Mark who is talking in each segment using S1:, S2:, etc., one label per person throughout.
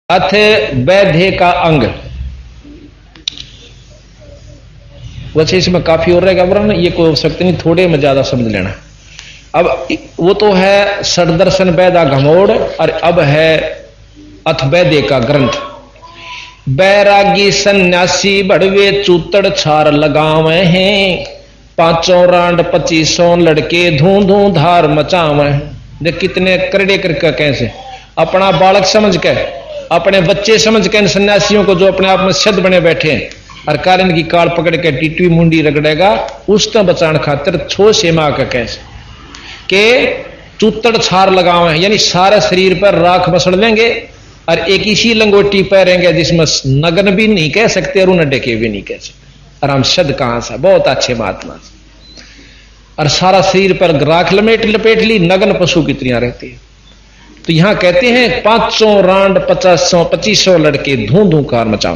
S1: अथ वैधे का अंग। वैसे इसमें काफी और रहेगा वरन ये कोई आवश्यकता नहीं, थोड़े में ज्यादा समझ लेना। अब वो तो है षडदर्शन वैदा घमोड़, और अब है अथ वैधे का ग्रंथ। बैरागी सन्यासी बड़वे चूतड़ छार लगावे हैं, पांचों रांड 2500 लड़के धू धू धार मचावे। देख कितने करड़े करके कैसे अपना बालक समझ के, अपने बच्चे समझ के इन सन्यासियों को जो अपने आप में सिद्ध बने बैठे हैं, और कारण की काल पकड़ के टीटवी मुंडी रगड़ेगा उस तो बचाने खातिर छो सेमा का कैसे के चूतड़ छार लगावे, यानी सारे शरीर पर राख मसड़ लेंगे और एक इसी लंगोटी पहनेंगे जिसमें नग्न भी नहीं कह सकते और उन्हें डेके भी नहीं कह सकते। और हम शब्द कहां से बहुत अच्छे महात्मा, और सारा शरीर पर राख लपेट ली, नग्न पशु की तरह रहती है। तो यहां कहते हैं 500 रांड 2500 लड़के धू धू कार मचाओ।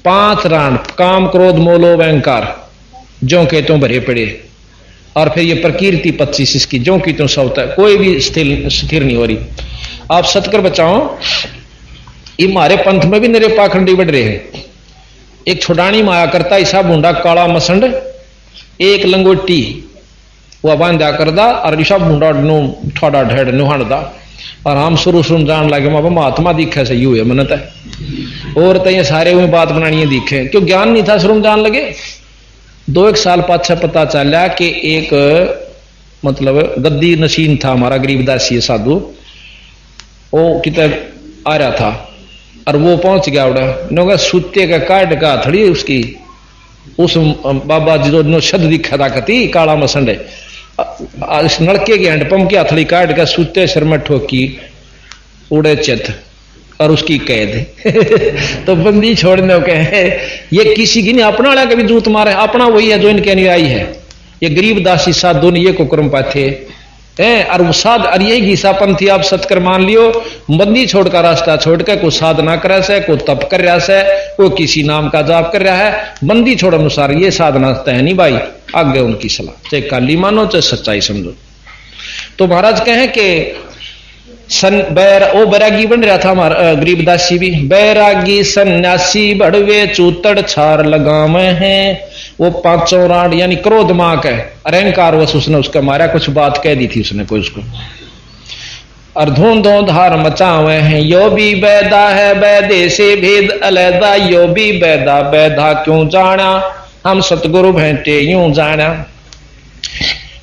S1: 5 रांड काम क्रोध मोलो अहंकार जो के तुम भरे पड़े, और फिर ये प्रकीर्ति 25 इसकी जो की तुम सौता, कोई भी स्थिर नहीं हो रही। आप सतकर बचाओ, ये हमारे पंथ में भी नरे पाखंडी बढ़ रहे हैं। एक छोडानी माया करता ऐसा बूंडा काला मसंड, एक लंगोटी वह बांधा कर दा, और ईसा बूंडा थोड़ा ढेड़ नुहान दा, और हम शुरू जान लगे माँ महात्मा दिखे से यू है मनत है, और तो ये सारे में बात बनानी दिखे, क्यों ज्ञान नहीं था शुरू जान लगे। 2-1 साल पाछा पता चला कि एक मतलब गद्दी नशीन था हमारा गरीबदासी साधु, वो कितना आ रहा था और वो पहुंच गया उड़ा नोगा सूते का काट का थड़ी उसकी उस बाबा जी जो शब्द दिखा था कती काला मसंडे, इस नलके के हैंडपंप की हथड़ी काट कर सूते सिर में ठोकी, उड़े चित और उसकी कैद। तो बंदी छोड़ने कहे ये किसी की नहीं, अपना वाला कभी जूत मारे, अपना वही है जो इनके अनुयायी है। ये गरीब दासी साधु ने ये को क्रम पाथे है, और वो साध और यही घीसापंथी आप सतकर मान लियो, बंदी छोड़ का रास्ता छोड़ के कोई साधना कर रहा है, कोई तप कर रहा है, कोई किसी नाम का जाप कर रहा है, बंदी छोड़ अनुसार ये साधना है नहीं भाई, आगे उनकी सलाह, चाहे काली मानो चाहे सच्चाई समझो। तो महाराज कहें कि ओ बैरागी बन रहा था हमारा गरीबदासी भी, बैरागी सन्यासी बड़वे चूतड़ छार लगावे हैं। वो 500 रांड यानी क्रोध मां के अहंकार वश उसने उसका मारा, कुछ बात कह दी थी उसने कोई उसको, और धूंधो धार मचावे हैं। यो भी बैदा है बैदे से भेद अलैदा, यो भी बैदा बैदा क्यों जाना, हम सतगुरु भेंटे यूं जाना।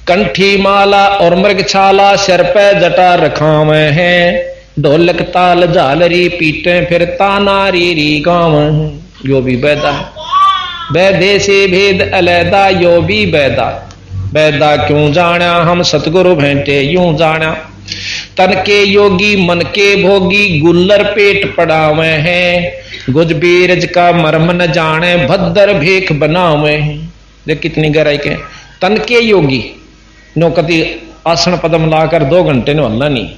S1: कंठी माला और मृग छाला सिर पे जटा रखावे हैं, ढोलक ताल झालरी पीटे फिर ताना री गाँव। यो भी बैदा बैदे से भेद अलैदा, यो भी बैदा बैदा क्यों जाना, हम सतगुरु भेंटे यूं जाना। तन के योगी मन के भोगी, गुल्लर पेट पड़ावे हैं, गुज बीरज का मर्म न जाने, भद्दर भेख बनावे हैं। देख कितनी गहराई के तन के योगी नौकती आसन पदम लाकर 2 घंटे ने हल्ला नहीं,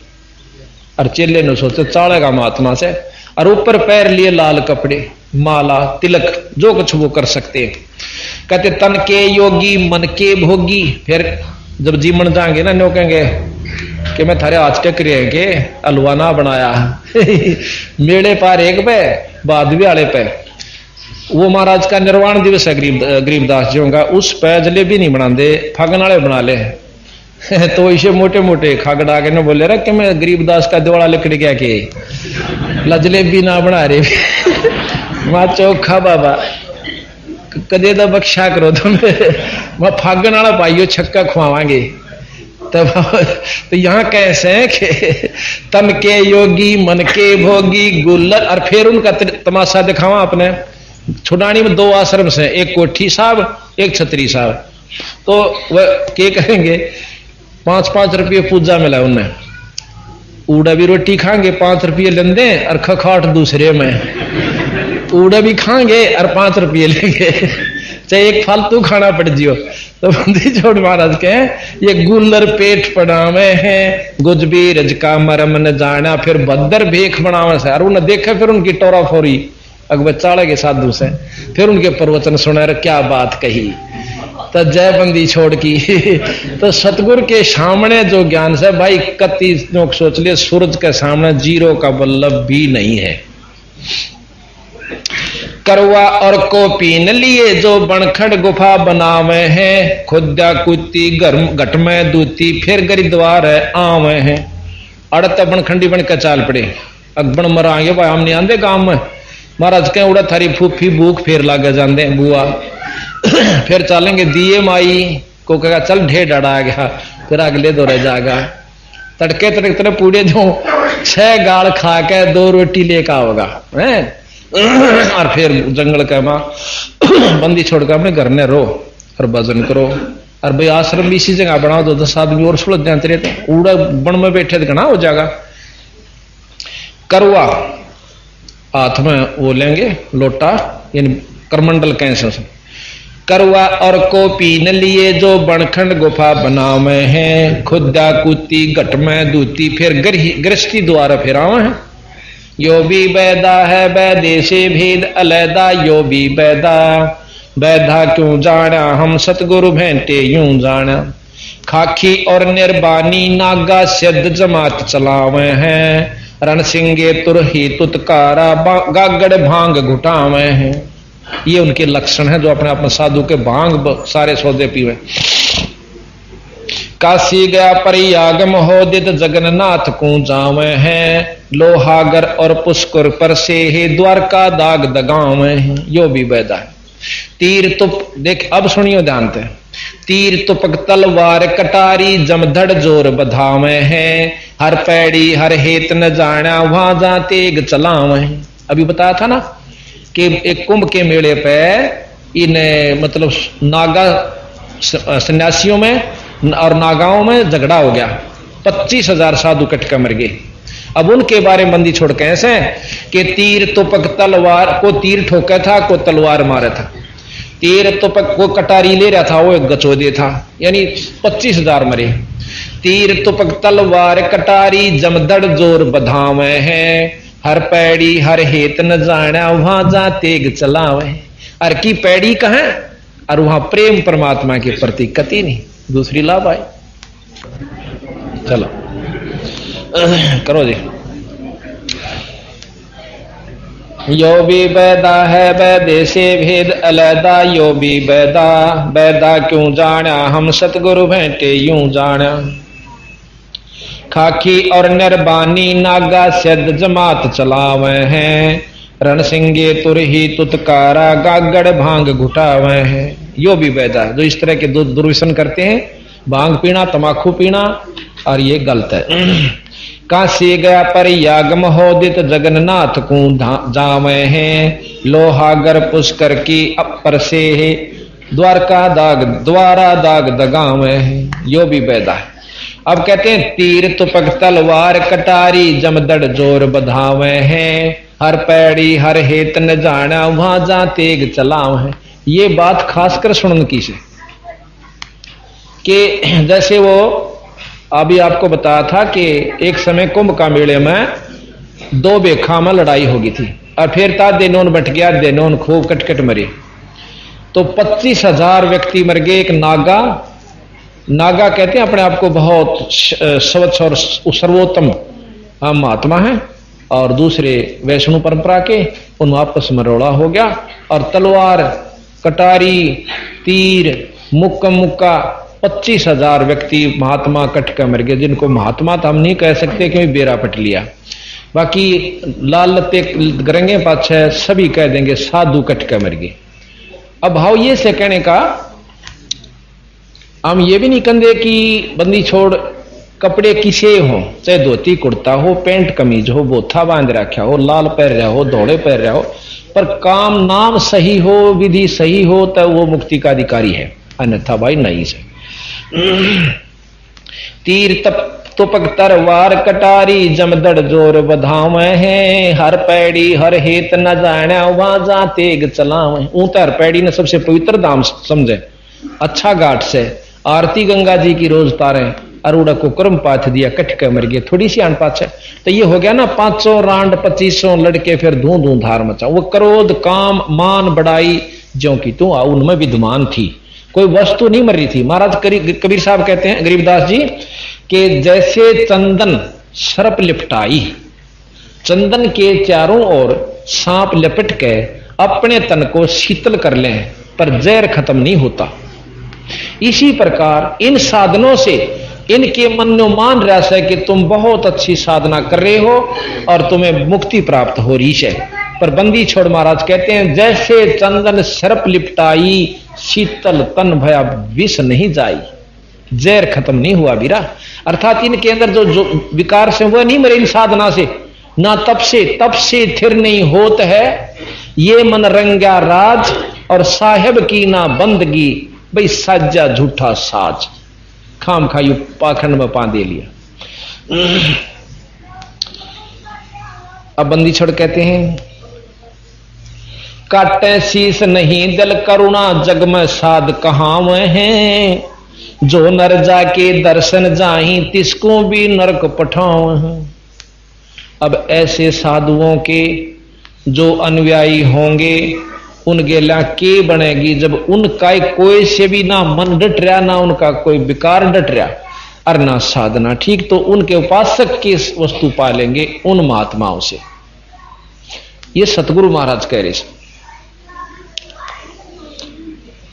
S1: और चेले ने सोचे चालेगा महात्मा से, और ऊपर पैर लिए लाल कपड़े माला तिलक जो कुछ वो कर सकते हैं। कहते तन के योगी मन के भोगी, फिर जब जीवन जाएंगे ना नो कहेंगे कि मैं थारे आज टेक रहे के हलवा ना बनाया। मेड़े पार एक पे बादवी वाले पे, वो महाराज का निर्वाण दिवस है गरीबदास जी का, उस पे जलेबी नहीं बनाते, फागन वाले बना ले। तो इसे मोटे मोटे खागड़ा के न बोले रहा कि मैं गरीबदास का दिवाला लिखड़ गया के जलेबी ना बना रहे। मां चौखा बाबा कदे तो बख्शा करो तुम, वह फागन वाला पाइयो छक्का खुआवांगे। तब तो यहाँ कैसे है कि तन के योगी मन के भोगी गुल्लर, और फिर उनका तमाशा दिखावा अपने। छुडानी में 2 आश्रम से, एक कोठी साहब एक छतरी साहब, तो वह क्या करेंगे 5-5 रुपये पूजा मिला उन्हें, उड़ा भी रोटी खाएंगे 5 रुपये लेंदे, और खखाट दूसरे में उड़ा भी खाएंगे और 5 रुपये लेंगे, चाहे एक फालतू खाना पड़ जियो। तो बंदी छोड़ महाराज के ये गुल्लर पेट पड़ावे हैं, गुजबी रज का मरम न जाना, फिर भद्दर भेख बनावे से, और उन्हें देखा फिर उनकी टोरा फोरी अकबर चाले के साधु से, फिर उनके प्रवचन सुना रहे क्या बात कही, तो जय बंदी छोड़ की। तो सतगुरु के सामने जो ज्ञान से भाई कति लोग सोच लिए सूरज के सामने जीरो का बल्लभ भी नहीं है। करवा और को पीन लिए जो बनखड़ गुफा बनावे हैं, खुदा कुत्ती गर्म घट में दूती फिर गरिद्वार आवे हैं। अड़त बनखंडी बन के चाल पड़े, अकबण मरांगे भाई हम नहीं आंदे गांव में। महाराज कह उड़ा थारी फूफी भूख फिर लागे जाते बुआ फिर चलेंगे दिए माई को कहा चल ढेर डरा गया, फिर अगले दौरे जाएगा। तड़के तड़के पूड़े जो 6 गाल खा के 2 रोटी लेकर आओगा और फिर जंगल का मां बंदी छोड़कर अपने घर में रो और भजन करो। और भाई आश्रम भी इसी जगह बनाओ तो 10 आदमी और सुलझ जाते रहते, उड़ा बन में बैठे तो घना हो जाएगा। करवा हाथ में वो लेंगे लोटा यानी करमंडल कैसे करवा और को पीन लिए जो बनखंड गुफा बनावे हैं, खुदा कुत्ती घट में दूती फिर गृहस्थी द्वारा फिरावे हैं। यो भी बैदा है बैदे से भेद अलैदा, यो भी बैदा बैधा क्यों जाना हम सतगुरु भेंटे यूं जाना। खाकी और निर्बानी नागा सिद्ध जमात चलावे हैं, रण सिंगे तुरही तुतकारा गागड़ भांग घुटावे हैं। ये उनके लक्षण है जो अपने आप में साधु के भांग सारे सौदे पीवे। काशी गया परियाग महोदित जगन्नाथ को जावे हैं, लोहागर और पुष्कर पर से हे द्वारका दाग दगावे हैं। यो भी बैदा है। तीर तुप देख अब सुनियो ध्यान से, तीर तुपक तलवार कटारी जमधड़ जोर बधावे हैं, हर पैड़ी हर हेत न जाना वहां जा तेग चलावे हैं। अभी बताया था ना कि एक कुंभ के मेले पे इन मतलब नागा सन्यासियों में और नागाओं में झगड़ा हो गया, 25,000 साधु कटका मर गए। अब उनके बारे में बंदी छोड़ कैसे कि तीर तुपक तलवार को तीर ठोका था, को तलवार मारा था। तीर तुपक को कटारी ले रहा था, वो एक गचोदे था, यानी 25,000 मरे। तीर तुपक तलवार कटारी जमदड़ जोर बधावे हैं, हर पैड़ी हर हेत न जाना वहां जा तेग चलावे। हर की पैड़ी कहां और वहां प्रेम परमात्मा के प्रति कति नहीं, दूसरी लाभ आई। चलो करो जी। यो भी बैदा है बैदे से भेद अलैदा, यो भी बैदा बैदा क्यों जाना हम सतगुरु भेंटे यूं जाना। खाकी और निर्बानी नागा सिद्ध जमात चलावे हैं, रण सिंगे तुरही तुतकारा गागड़ भांग घुटावे हैं। यो भी बैदा जो इस तरह के दुर्व्यसन करते हैं, भांग पीना तमाकू पीना, और ये गलत है। काशी गया परियाग महोदित जगन्नाथ को जावे हैं, लोहागर पुष्कर की अपर से द्वारका दाग द्वारा दाग दगावे हैं। यो भी बैदा है। अब कहते हैं तीर तुपक तलवार कटारी जमदड़ जोर बधावे हैं, हर पैड़ी हर हेत न जाना वहां जा तेग चलाव है। ये बात खासकर सुनन की से कि जैसे वो अभी आपको बताया था कि एक समय कुंभ का मेले में 2 बेखा में लड़ाई हो गई थी और फिर था देनोन बट गया, देनोन खूब कटकट मरे, तो 25,000 व्यक्ति मर गए। एक नागा कहते हैं अपने आप को बहुत स्वच्छ और सर्वोत्तम महात्मा है, और दूसरे वैष्णु परंपरा के, उन आपस में रोड़ा हो गया और तलवार कटारी तीर मुक्का 25,000 व्यक्ति महात्मा कटका मर गए, जिनको महात्मा तो हम नहीं कह सकते क्योंकि बेरा पट लिया, बाकी लाल लते गरंगे पाछे सभी कह देंगे साधु कटका मर गए। अब भाव ये से कहने का हम ये भी नहीं कहते कि बंदी छोड़ कपड़े किसे हो, चाहे धोती कुर्ता हो, पैंट कमीज हो, बोथा बांध रखा हो, लाल पहन रहा हो, धोड़े पहन रहा हो, पर काम नाम सही हो, विधि सही हो, तो वो मुक्ति का अधिकारी है, अन्यथा भाई नहीं से। तीर तुपक तरवार कटारी जमदड़ जोर बधावे हैं, हर पैड़ी हर हेत न जाना वहां जा तेग चलावे। ऊतर पैड़ी ने सबसे पवित्र धाम समझे, अच्छा घाट से आरती गंगा जी की रोज तारे, अरुड़ा को कर्म पाथ दिया, कटके मर गए, थोड़ी सी आन पाछ है तो ये हो गया ना 500 रांड 2500 लड़के फिर धू धार मचा। वो क्रोध काम मान बड़ाई ज्यों की तू उनमें विद्यमान थी, कोई वस्तु नहीं मर रही थी। महाराज कबीर साहब कहते हैं गरीबदास जी कि जैसे चंदन सर्प लिपटाई, चंदन के चारों ओर सांप लिपट के अपने तन को शीतल कर लें, पर जहर खत्म नहीं होता। इसी प्रकार इन साधनों से इनके मन में मान रहा है कि तुम बहुत अच्छी साधना कर रहे हो और तुम्हें मुक्ति प्राप्त हो रही है। पर बंदी छोड़ महाराज कहते हैं, जैसे चंदन सर्प लिपटाई, शीतल तन भया विष नहीं जाई, जहर खत्म नहीं हुआ बीरा। अर्थात इनके अंदर जो विकार से वह नहीं मरे इन साधना से, ना तप से थिर नहीं होत है ये मन रंगा राज, और साहेब की ना बंदगी भाई साजा झूठा साज, खाम खायु पाखंड में पा दे लिया। अब बंदी छोड़ कहते हैं, काटे शीस नहीं दिल करुणा, जग में साध कहां वह हैं, जो नर जाके दर्शन जाही तिसको भी नरक पठाओ। अब ऐसे साधुओं के जो अनुयायी होंगे उनके ला के बनेगी, जब उनका कोई से भी ना मन डट रहा, ना उनका कोई विकार डट रहा और ना साधना ठीक, तो उनके उपासक की वस्तु पालेंगे उन महात्माओं से। ये सतगुरु महाराज कह रहे हैं।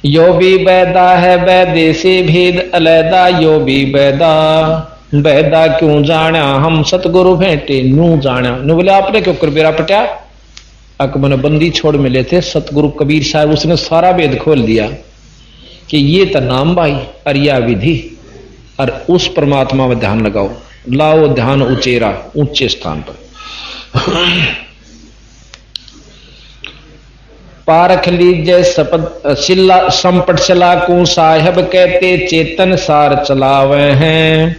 S1: यो भी बैदा है बैदे से भेद अलैदा, यो भी बैदा बैदा क्यों जाना, हम सतगुरु भेंटे नू जाना। नु बोले आपने क्यों कर बेरा पटिया। अकबर बंदी छोड़ मिले थे सतगुरु कबीर साहब, उसने सारा वेद खोल दिया कि ये तो नाम भाई और या विधि, और उस परमात्मा में ध्यान लगाओ, लाओ ध्यान उचेरा ऊंचे स्थान पर। पारख लीजिए सपद सिला संपट चला को साहेब कहते, चेतन सार चलावे हैं,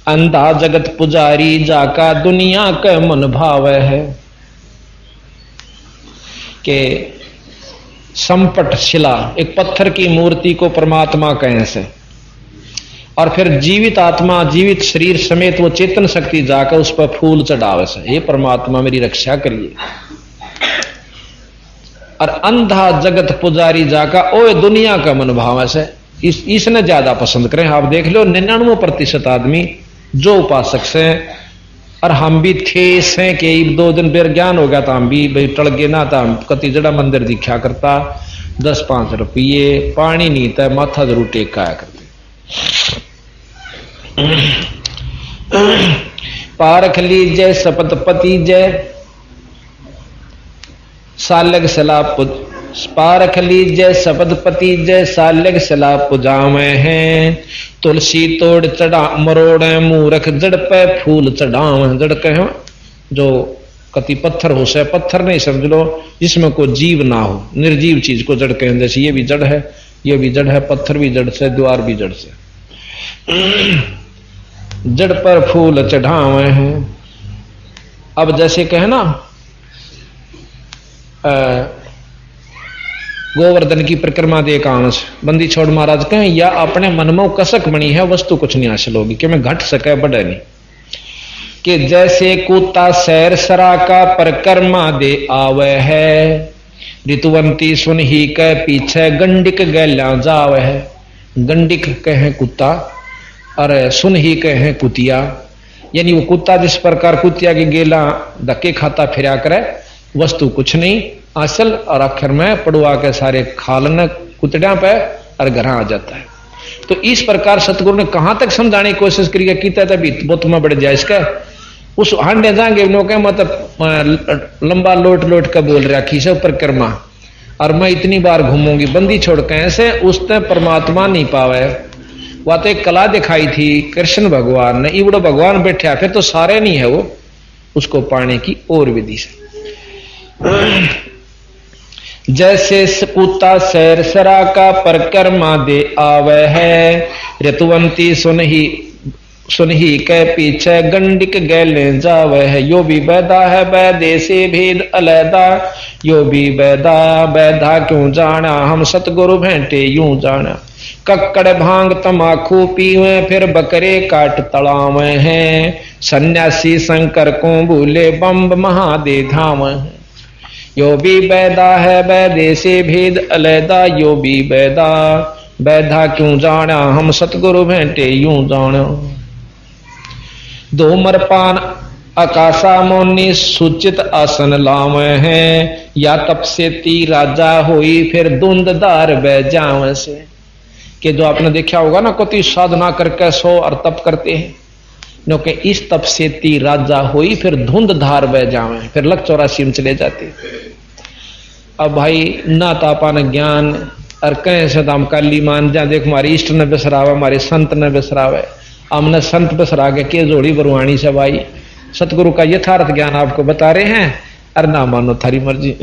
S1: अंधा जगत पुजारी जाका दुनिया के मन भाव है। के संपट शिला एक पत्थर की मूर्ति को परमात्मा कहें से, और फिर जीवित आत्मा जीवित शरीर समेत वो चेतन शक्ति जाकर उस पर फूल चढ़ावे से, ये परमात्मा मेरी रक्षा करिए। और अंधा जगत पुजारी जाका ओ दुनिया का मन भाव से, इसने ज्यादा पसंद करें। आप देख लो 99% आदमी जो उपासक से, और हम भी थे से के 2 दिन बेर ज्ञान हो गया था, हम भी भाई टल गए ना था, कति जड़ा मंदिर दिखा करता, 10-5 रुपये पानी नहीं था, माथा जरूर टेक आया करते। पारख लीजिए सपतपति जय सालग सलाह, पारख लीजिए सपतपति जय सालग सलाह पुजावे हैं, तुलसी तोड़ चढ़ा मरोड़े मूर्ख जड़ पे फूल चढ़ावे। जड़ कहे जो कति पत्थर हो से, पत्थर नहीं समझ लो जिसमें कोई जीव ना हो, निर्जीव चीज को जड़ कहें, जैसे ये भी जड़ है, ये भी जड़ है, पत्थर भी जड़ से, द्वार भी जड़ से, जड़ पर फूल चढ़ावे हैं। अब जैसे कहे ना गोवर्धन की परिक्रमा दे कांस, बंदी छोड़ महाराज कहें, या अपने मन में कसक बनी है वस्तु कुछ नहीं हासिल होगी, कि मैं घट सके बढ़े नहीं। कि जैसे कुत्ता सैर सरा का परिक्रमा दे आवे है, ऋतुवंती सुन ही के पीछे गंडिक गैल्या जावे है। गंडिक कहें कुत्ता और सुन ही कहें कुतिया, यानी वो कुत्ता जिस प्रकार कुतिया की गेला धक्के खाता फिरा करे, वस्तु कुछ नहीं असल, और आखिर में पड़ुआ के सारे खालन कुतड़िया पे और घर आ जाता है। तो इस प्रकार सतगुरु ने कहां तक समझाने की कोशिश करी, कीता तभी बहुत में बढ़ जाए इसका उस हांडे जाएंगे मतलब लंबा लोट लोट का बोल रहा खींचा परिक्रमा, और मैं इतनी बार घूमूंगी। बंदी छोड़ के ऐसे उसने परमात्मा नहीं पावे। वह तो एक कला दिखाई थी कृष्ण भगवान ने, इवड़ो भगवान बैठा, फिर तो सारे नहीं है वो, उसको पाने की और विधि से। जैसे कुत्ता सैर सरा का परिक्रमा दे आवे है, ऋतुवंती सुन ही के पीछे गंडिक गैले जावे है। यो भी बैदा है बैदे से भेद अलैदा, यो भी बैदा बैदा क्यों जाना, हम सतगुरु भेंटे यूं जाना। कक्कड़ भांग तमाकू पीवे फिर बकरे काट तड़ावे हैं, सन्यासी शंकर को भूले बम्ब महादे धाम है। यो भी बैदा है बैदे से भेद अलैदा, यो भी बैदा बैदा क्यों जाना, हम सतगुरु भेंटे यूं जाना। धूम्रपान आकाशा मोनी सूचित आसन लाव है, या तप से ती राजा होई फिर धुंधधार बह जाव से। कि जो आपने देखा होगा ना, कोई साधना करके सो और तप करते हैं, क्योंकि इस तप से ती राजा होई फिर धुंधधार बह जावे, फिर लक 84 में चले जाते। अब भाई ना तापा न ज्ञान और कहें से दाम काली मान जा, देख हमारे इष्ट ने बिसरावे, हमारे संत ने बिसरावे, हमने संत बिसरा के जोड़ी बरुआणी से भाई सतगुरु का यथार्थ ज्ञान आपको बता रहे हैं, और ना मानो थारी मर्जी।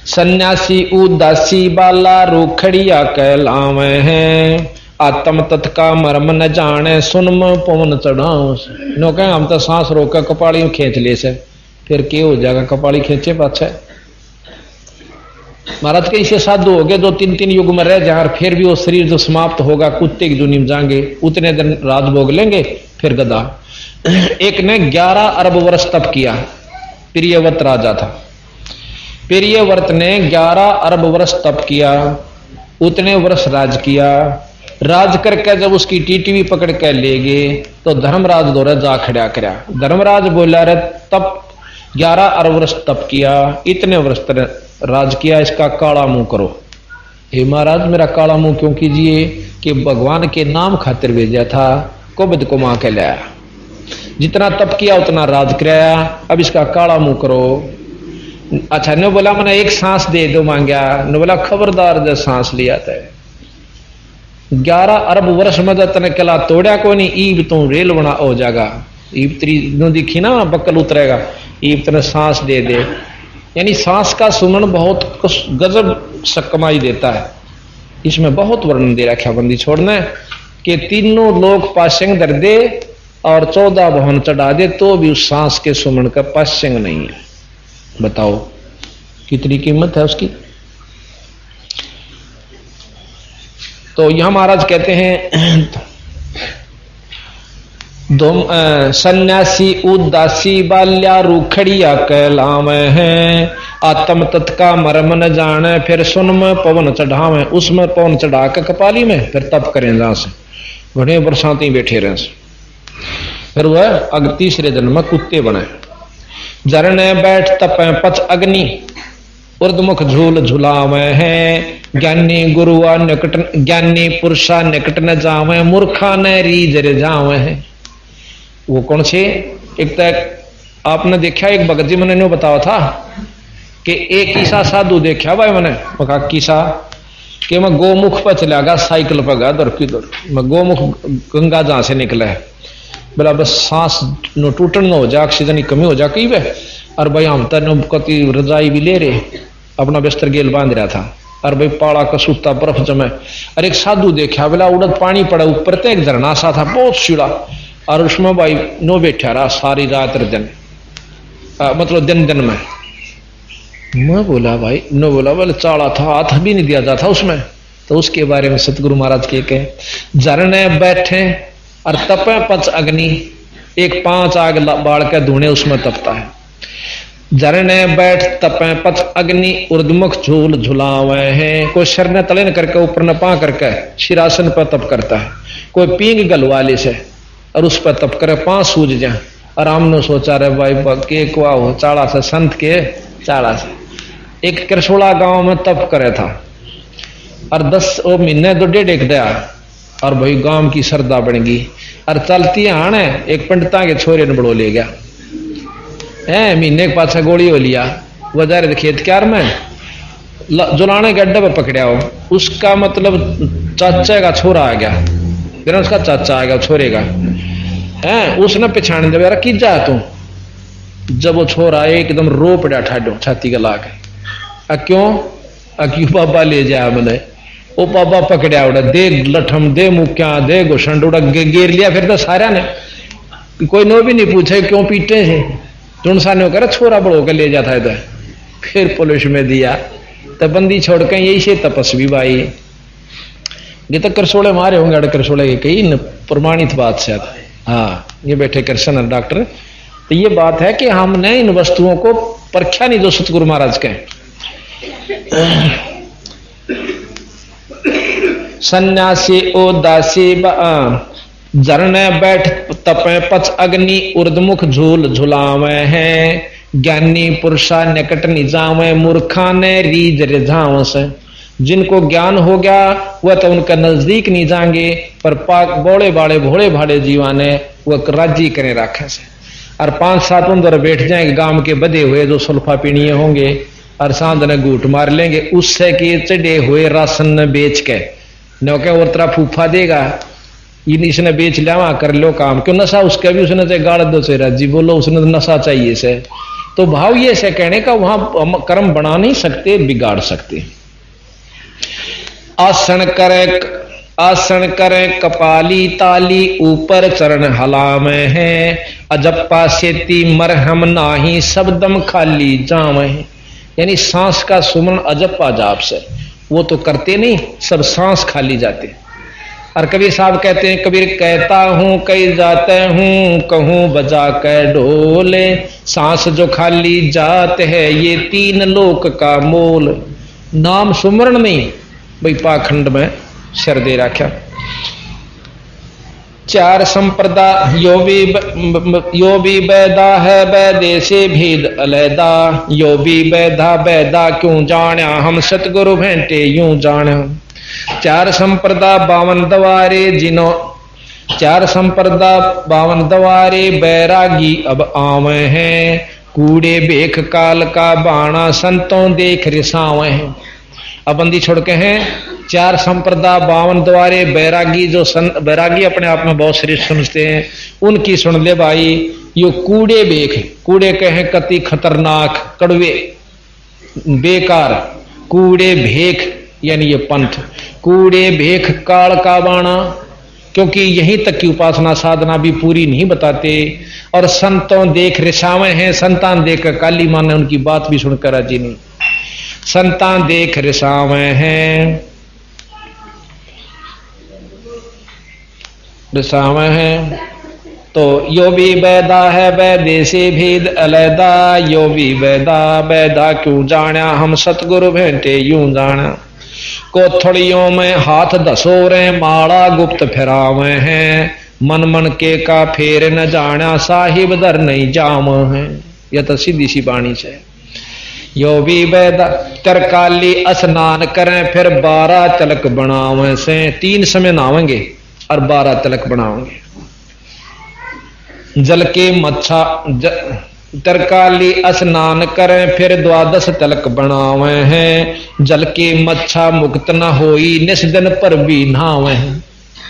S1: सन्यासी उदासी बाला रूखड़िया कहलावे हैं, आत्म तत्का मर्म न जाने सुनम पवन चढ़ाओ। नो कहें हम तो सांस रोक कपाड़ी में खींच ले से, फिर क्या हो जाएगा कपाड़ी खींचे पाछे। महाराज के इसे साधु हो गए, 2-3 युग में रह जाए, फिर भी वो शरीर जो समाप्त होगा कुत्ते की दुनिया में जाएंगे, उतने दिन राज भोग लेंगे, फिर गदा। एक ने 11 अरब वर्ष तप किया, प्रियव्रत राजा था। प्रियव्रत ने 11 अरब वर्ष तप किया, उतने वर्ष राज किया। राज करके जब उसकी टीटीवी पकड़ के ले गए तो धर्मराज दौरा जा खड़ा करया। धर्मराज बोला रे तप 11 अरब वर्ष तप किया, इतने वर्ष राज किया, इसका काला मुंह करो। हे महाराज मेरा काला मुंह क्यों कीजिए, कि भगवान के नाम खातिर भेजा था, कुबद को मां के लाया, जितना तप किया उतना राज कराया, अब इसका काला मुंह करो। अच्छा ने बोला मैंने एक सांस दे दो मांगा, ने बोला खबरदार जब सांस लिया था 11 अरब वर्ष में तने कला तोड़ा को नहीं, ईब तू रेल बना हो जाएगा, ईब तेरी नो दिखी ना बक्कल उतरेगा, ईब तने सांस दे दे। यानी सांस का सुमन बहुत गजब सकमाई देता है। इसमें बहुत वर्णन दे रखा बंदी छोड़ना कि तीनों लोग पाशंग दर दे और 14 भवन चढ़ा दे तो भी उस सांस के सुमन का पाशंग नहीं है। बताओ कितनी कीमत है उसकी। तो यहां महाराज कहते हैं सन्यासी उदासी बाल्या रूखड़िया कहलावे हैं, आत्म तत्का मर्म न जाने फिर सुन में पवन चढ़ावे। उसमें पवन चढ़ा के कपाली में फिर तप करें जहां से घने बरसाती बैठे रहे। फिर वह अग तीसरे दिन में कुत्ते बने। जरने बैठ तपे पच अग्नि उर्दमुख झूल झुलावे हैं, ज्ञानी गुरुआ निकट ज्ञानी पुरुषा निकट न जावे, मूर्खा न रीज रे जावे हैं। वो कौन से? एक तक आपने देखा, एक भगत जी मैंने बताया था कि एक ईसा साधु देखा भाई मैंने पका किसा कि मैं गोमुख पर चला गया, साइकिल पर गया दर की दर, मैं गोमुख गंगा जहां से निकला है, बोला बस सांस नो टूटन न हो जाए, ऑक्सीजन की कमी हो जाए कई वे। और भाई हम तो कति रजाई भी ले रहे, अपना बिस्तर गेल बांध रहा था, और भाई पाड़ा का सूता बर्फ जमे। और एक साधु देखा, बोला उड़द पानी पड़ा ऊपर से, एक झरना सा था बहुत सीढ़ा, और उसमें भाई नो बैठा रहा सारी रात दिन, मतलब दिन दिन में। मैं बोला भाई नो, बोला बोले चाड़ा था, हाथ भी नहीं दिया जाता उसमें। तो उसके बारे में सतगुरु महाराज के कहे, झरने बैठे और तपे पच अग्नि, एक 5 आग बाढ़ के धुने उसमें तपता है। झरने बैठ तपे पच अग्नि उर्दमुख झूल झुलावे हैं। कोई शर न तले न करके ऊपर न पा करके शिरासन पर तप करता है, कोई पींग गलवाले से और उस पर तप करे 5 सूझ जाए। आराम ने सोचा रे भाई के कुआ हो चाड़ा से, संत के चाड़ा से। एक करसोड़ा गांव में तप करे था और 10 महीने तो 1.5 दिया, और भाई गांव की श्रद्धा बन गई। और चलती आने एक पंडिता के छोरे ने बड़ो ले गया, महीने के पाछा गोली हो लिया, वो जा रहे खेत क्यार में जुलाने के अड्डे पर पकड़िया हो। उसका मतलब चाचा का छोरा आ गया, फिर उसका चाचा आ गया छोरे का, उसने पिछाने जब यार की जा तू। जब वो छोरा एकदम रो पड़ा ठाडो छाती का लाके, क्यों बाबा ले जाया मैंने। वो बाबा पकड़िया उड़ा, दे लठम दे मुक्या दे घुसंड उड़ा गेर लिया। फिर तो सारा ने कोई नो भी नहीं पूछे क्यों पीटे से, टुनसा ने करा छोरा बड़ो के ले जाता है। तो फिर पुलिस में दिया तो बंदी छोड़ के यही से तपस्वी भाई। ये तो करसोड़े मारे होंगे, अड़ करसोड़े के कई प्रमाणित बात से। हाँ ये बैठे कृष्ण डॉक्टर, तो ये बात है कि हमने इन वस्तुओं को परखा नहीं जो सतगुरु महाराज के। सन्यासी ओ दासी जरने बैठ तपे पच अग्नि उर्दमुख झूल झुलावे हैं। ज्ञानी पुरुषा निकट निजावे मूर्खा ने रीज रिझाव से। जिनको ज्ञान हो गया वह तो उनका नजदीक नहीं जाएंगे, पर पाक बोले बाड़े भोले भाड़े जीवाने वह राजी करें राखे से। और 5-7 अंदर बैठ जाएंगे गांव के बधे हुए जो सुल्फा पीणिये होंगे और सांध ने घूट मार लेंगे उससे कि चढ़े हुए राशन ने बेच के नौके और तरह फूफा देगा इसने बेच लिया कर लो काम क्यों नशा उसका भी उसने गाड़ दो से राजी बोलो उसने तो नशा चाहिए से। तो भाव ये से कहने का वहां कर्म बना नहीं सकते बिगाड़ सकते। आसन करे कपाली ताली ऊपर चरण हलामे हैं। अजप्पा सेती मरहम नाही सबदम खाली जावे हैं। यानी सांस का सुमरण अजप्पा जाप से वो तो करते नहीं, सब सांस खाली जाते। और कबीर साहब कहते हैं कबीर कहता हूं कई जाते हूं कहूं बजा के ढोले। सांस जो खाली जात है ये 3 लोक का मोल। नाम सुमरण नहीं भाई पाखंड में शर दे रखा। 4 संप्रदा यो भी बैदा है बैदे से भेद अलैदा। यो भी बैदा बैदा क्यों जाना हम सतगुरु भेंटे यूं जाना। 4 संप्रदा 52 दवारे जिनो 4 संप्रदा 52 दवारे बैरागी अब आवे हैं। कूड़े बेख काल का बाणा संतों देख रिसावे हैं। अब बंदी छोड़ के हैं 4 संप्रदा 52 द्वारे बैरागी जो बैरागी अपने आप में बहुत श्रेष्ठ समझते हैं उनकी सुन ले भाई। यो कूड़े बेख कूड़े कहे कति खतरनाक कड़वे बेकार कूड़े भेख यानी ये पंथ कूड़े भेख काल का बाणा क्योंकि यहीं तक की उपासना साधना भी पूरी नहीं बताते। और संतों देख रिसावे हैं संतान देख काली मां ने उनकी बात भी सुनकर राजी नहीं। संतान देख रिसावे हैं तो यो भी बैदा है बैदे से भेद अलैदा। यो भी बैदा बैदा क्यों जाना हम सतगुरु भेंटे यूं जाना। कोथड़ियों में हाथ धसोरे माड़ा गुप्त फिरावे हैं। मन मन के का फेर न जाना साहिब दर नहीं जाम है। यह तो सीधी सी बाणी से। यो भी बैदा तरकाली स्नान करें फिर 12 तिलक बनावे से। 3 समय नहावेंगे और 12 तिलक बनावेंगे। जल के मच्छा तरकाली स्नान करें फिर 12 तिलक बनावे हैं। जल के मच्छा मुक्त न होई निस दिन पर भी नहावे हैं।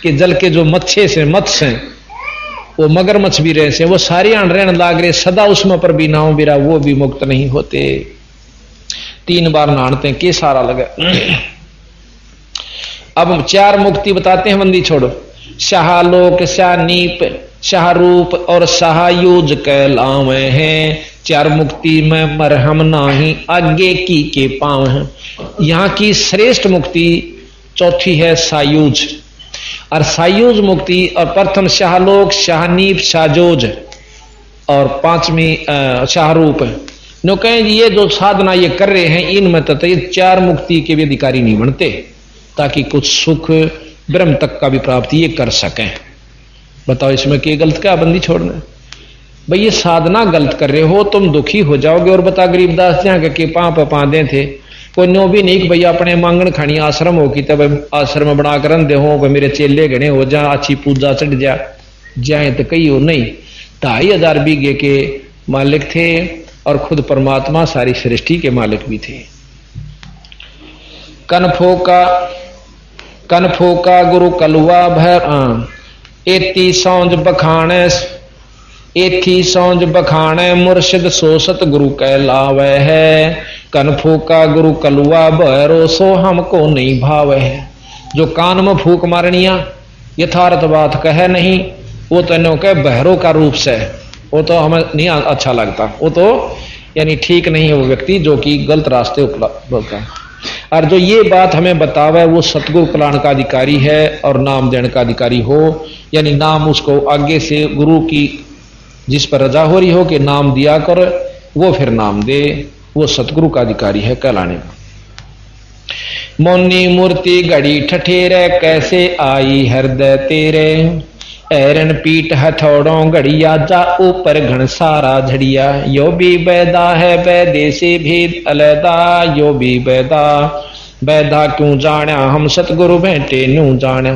S1: कि जल के जो मच्छे से मत्स्य हैं वो मगरमच्छ भी रहे से वो सारी रहने लाग रहे सदा उसमें पर भी नाव बिरा वो भी मुक्त नहीं होते। 3 बार नहाते हैं के सारा लगा। अब 4 मुक्ति बताते हैं बंदी छोड़ो। शाहलोक शाहनीप शाहरूप और शाहयूज कहलावे हैं। 4 मुक्ति में मरहम नाही आगे की के पाव हैं। यहाँ की श्रेष्ठ मुक्ति चौथी है सायूज और सायूज मुक्ति और प्रथम शाहलोक शाहनीप शाहजोज और 5वीं शाहरूप। नो कहें ये जो साधना ये कर रहे हैं इनमें तो ये 4 मुक्ति के भी अधिकारी नहीं बनते ताकि कुछ सुख ब्रह्म तक का भी प्राप्ति ये कर सकें। बताओ इसमें क्या गलत क्या बंदी छोड़ना भाई। ये साधना गलत कर रहे हो तुम दुखी हो जाओगे। और बता गरीबदास जहाँ के पा दे थे कोई नो भी नहीं भैया अपने मांगन खानी आश्रम हो कि तब आश्रम बना कर दे हो मेरे चेले गणे हो जा अच्छी पूजा चढ़ जा जाए तो कही हो नहीं। 2500 बीघे के मालिक थे और खुद परमात्मा सारी सृष्टि के मालिक भी थे। कनफो का गुरु कलुआ भर एती सौंज बखाने मुर्शिद सोसत गुरु कहलावे है। कनफू का गुरु कलुआ भैरो सो हमको नहीं भावे है। जो कान में फूक मारनिया यथार्थ बात कहे नहीं वो तो नो कह बहरों का रूप से वो तो हमें नहीं अच्छा लगता। वो तो यानी ठीक नहीं है वो व्यक्ति जो कि गलत रास्ते उपलब्ध है। और जो ये बात हमें बतावे वो सतगुरु कल्याण का अधिकारी है और नाम देने का अधिकारी हो यानी नाम उसको आगे से गुरु की जिस पर रजा हो रही हो कि नाम दिया कर वो फिर नाम दे वो सतगुरु का अधिकारी है कहलाने का। मौनी मूर्ति घड़ी ठठेरे कैसे आई हृदय तेरे। ऐरन पीठ हथौड़ों घड़िया जा ऊपर घन सारा झड़िया। यो भी बैदा है बैदे से भेद अलैदा, यो भी बैदा बैदा क्यों जाना हम सतगुरु बैठे न्यू जाना।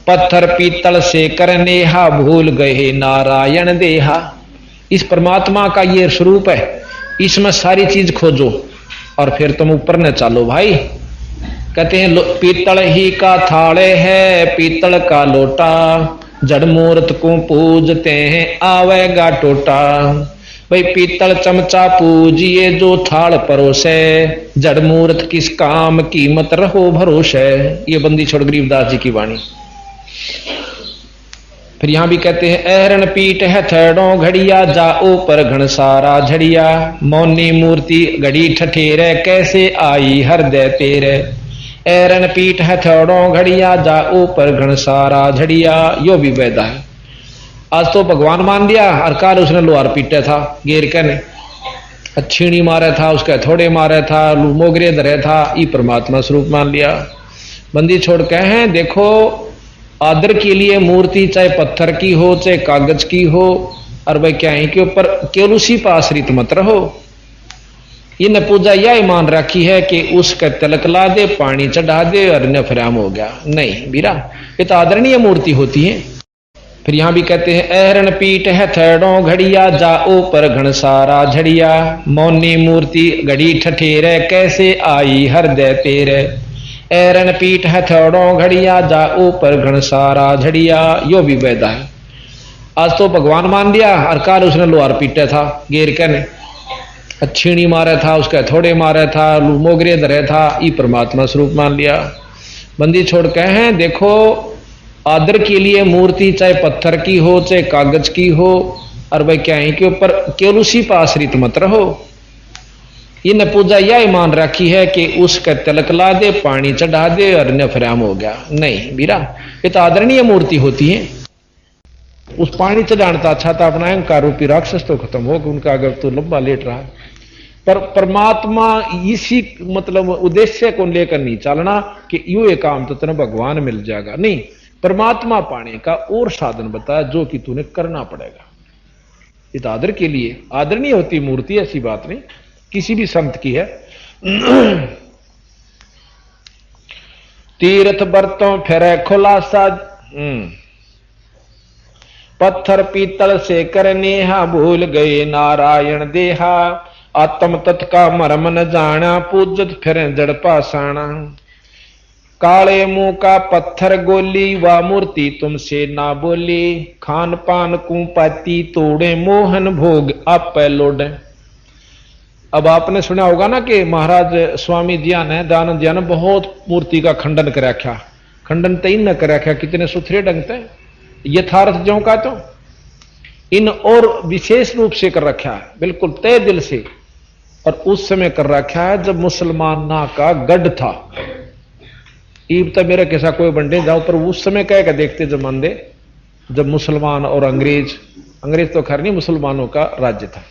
S1: पत्थर पीतल से करने हा भूल गए नारायण देहा। इस परमात्मा का ये स्वरूप है, इसमें सारी चीज खोजो और फिर तुम ऊपर न चालो भाई। कहते हैं पीतल ही का थाले है पीतल का लोटा, जड़ मूर्त को पूजते हैं आवेगा टोटा। भाई पीतल चमचा पूजिए जो थाल परोसे, जड़ मूर्त किस काम कीमत रहो भरोसे। ये बंदी छोड़ गरीबदास जी की वाणी। फिर यहां भी कहते हैं ऐरन पीठ है थड़ों घड़िया जा ऊपर घन सारा झड़िया। मौनी मूर्ति घड़ी ठठेरे कैसे आई हृदय तेरे। ऐरन पीठ है थड़ों घड़िया जा ऊपर घन सारा झड़िया। यो भी वैदा है। आज तो भगवान मान लिया और काल उसने लोहार पीटे था गेर के ने, छीणी मारे था उसके थोड़े मारे था मोगरे धरे था, ये परमात्मा स्वरूप मान लिया। बंदी छोड़ के हैं देखो आदर के लिए मूर्ति चाहे पत्थर की हो चाहे कागज की हो, और भाई क्या है के ऊपर केवल उसी पर आश्रित मत रहो। इन पूजा यह मान रखी है कि उसका तिलक ला दे पानी चढ़ा दे और नफराम हो गया, नहीं बीरा, ये तो आदरणीय मूर्ति होती है। फिर यहां भी कहते हैं ऐरन पीठ है थड़ों घड़िया जा ऊपर घन सारा झड़िया। मौनी मूर्ति घड़ी ठठेरे कैसे आई हृदय तेरे। ऐरन पीठ है थड़ों घड़िया जा ऊपर घन सारा झड़िया। यो भी वैदा है। आज तो भगवान मान लिया और काल उसने लोहार पीटे था गेर के ने, छीणी मारे था उसके थोड़े मारे था मोगरे धरे था, ये परमात्मा स्वरूप मान लिया। बंदी छोड़ के हैं देखो आदर के लिए मूर्ति चाहे पत्थर की हो चाहे कागज की हो, और भाई क्या है के ऊपर केवल उसी पर आश्रित मत रहो। इन पूजा यह मान रखी है कि उसका तिलक ला दे पानी चढ़ा दे और नफराम हो गया, नहीं बीरा, ये तो आदरणीय मूर्ति होती है। उस पानी चढ़ाना अच्छा था, अपना अहंकार रूपी राक्षस तो खत्म हो, उनका अगर तो लंबा लेट रहा। पर परमात्मा इसी मतलब उद्देश्य को लेकर नहीं चलना कि यूं एक काम तो तेरे भगवान मिल जाएगा, नहीं, परमात्मा पाने का और साधन बताया जो कि तूने करना पड़ेगा। इस आदर के लिए आदरणीय होती मूर्ति, ऐसी बात नहीं किसी भी संत की है। तीर्थ बरतों फिर खुलासा, पत्थर पीतल से करनेहा भूल गए नारायण देहा। आत्म तत् का मरम न जाना पूजत फिर जड़ पाषाणा। काले मुंह का पत्थर गोली व मूर्ति तुमसे ना बोली। खान पान को पाती तोड़े मोहन भोग आप लोडे। अब आपने सुना होगा ना कि महाराज स्वामी जिया ने दयानंद जिया ने बहुत मूर्ति का खंडन कर रखा। खंडन तो इन न कर रखा कितने सुथरे ढंग से यथार्थ जो का तो इन और विशेष रूप से कर रखा है, बिल्कुल तय दिल से। और उस समय कर रखा है जब मुसलमान ना का गढ़ था। ईब तो मेरा कैसा कोई बंटे जाओ, पर उस समय कह देखते जमान दे जब मुसलमान और अंग्रेज तो खैर नहीं, मुसलमानों का राज्य था।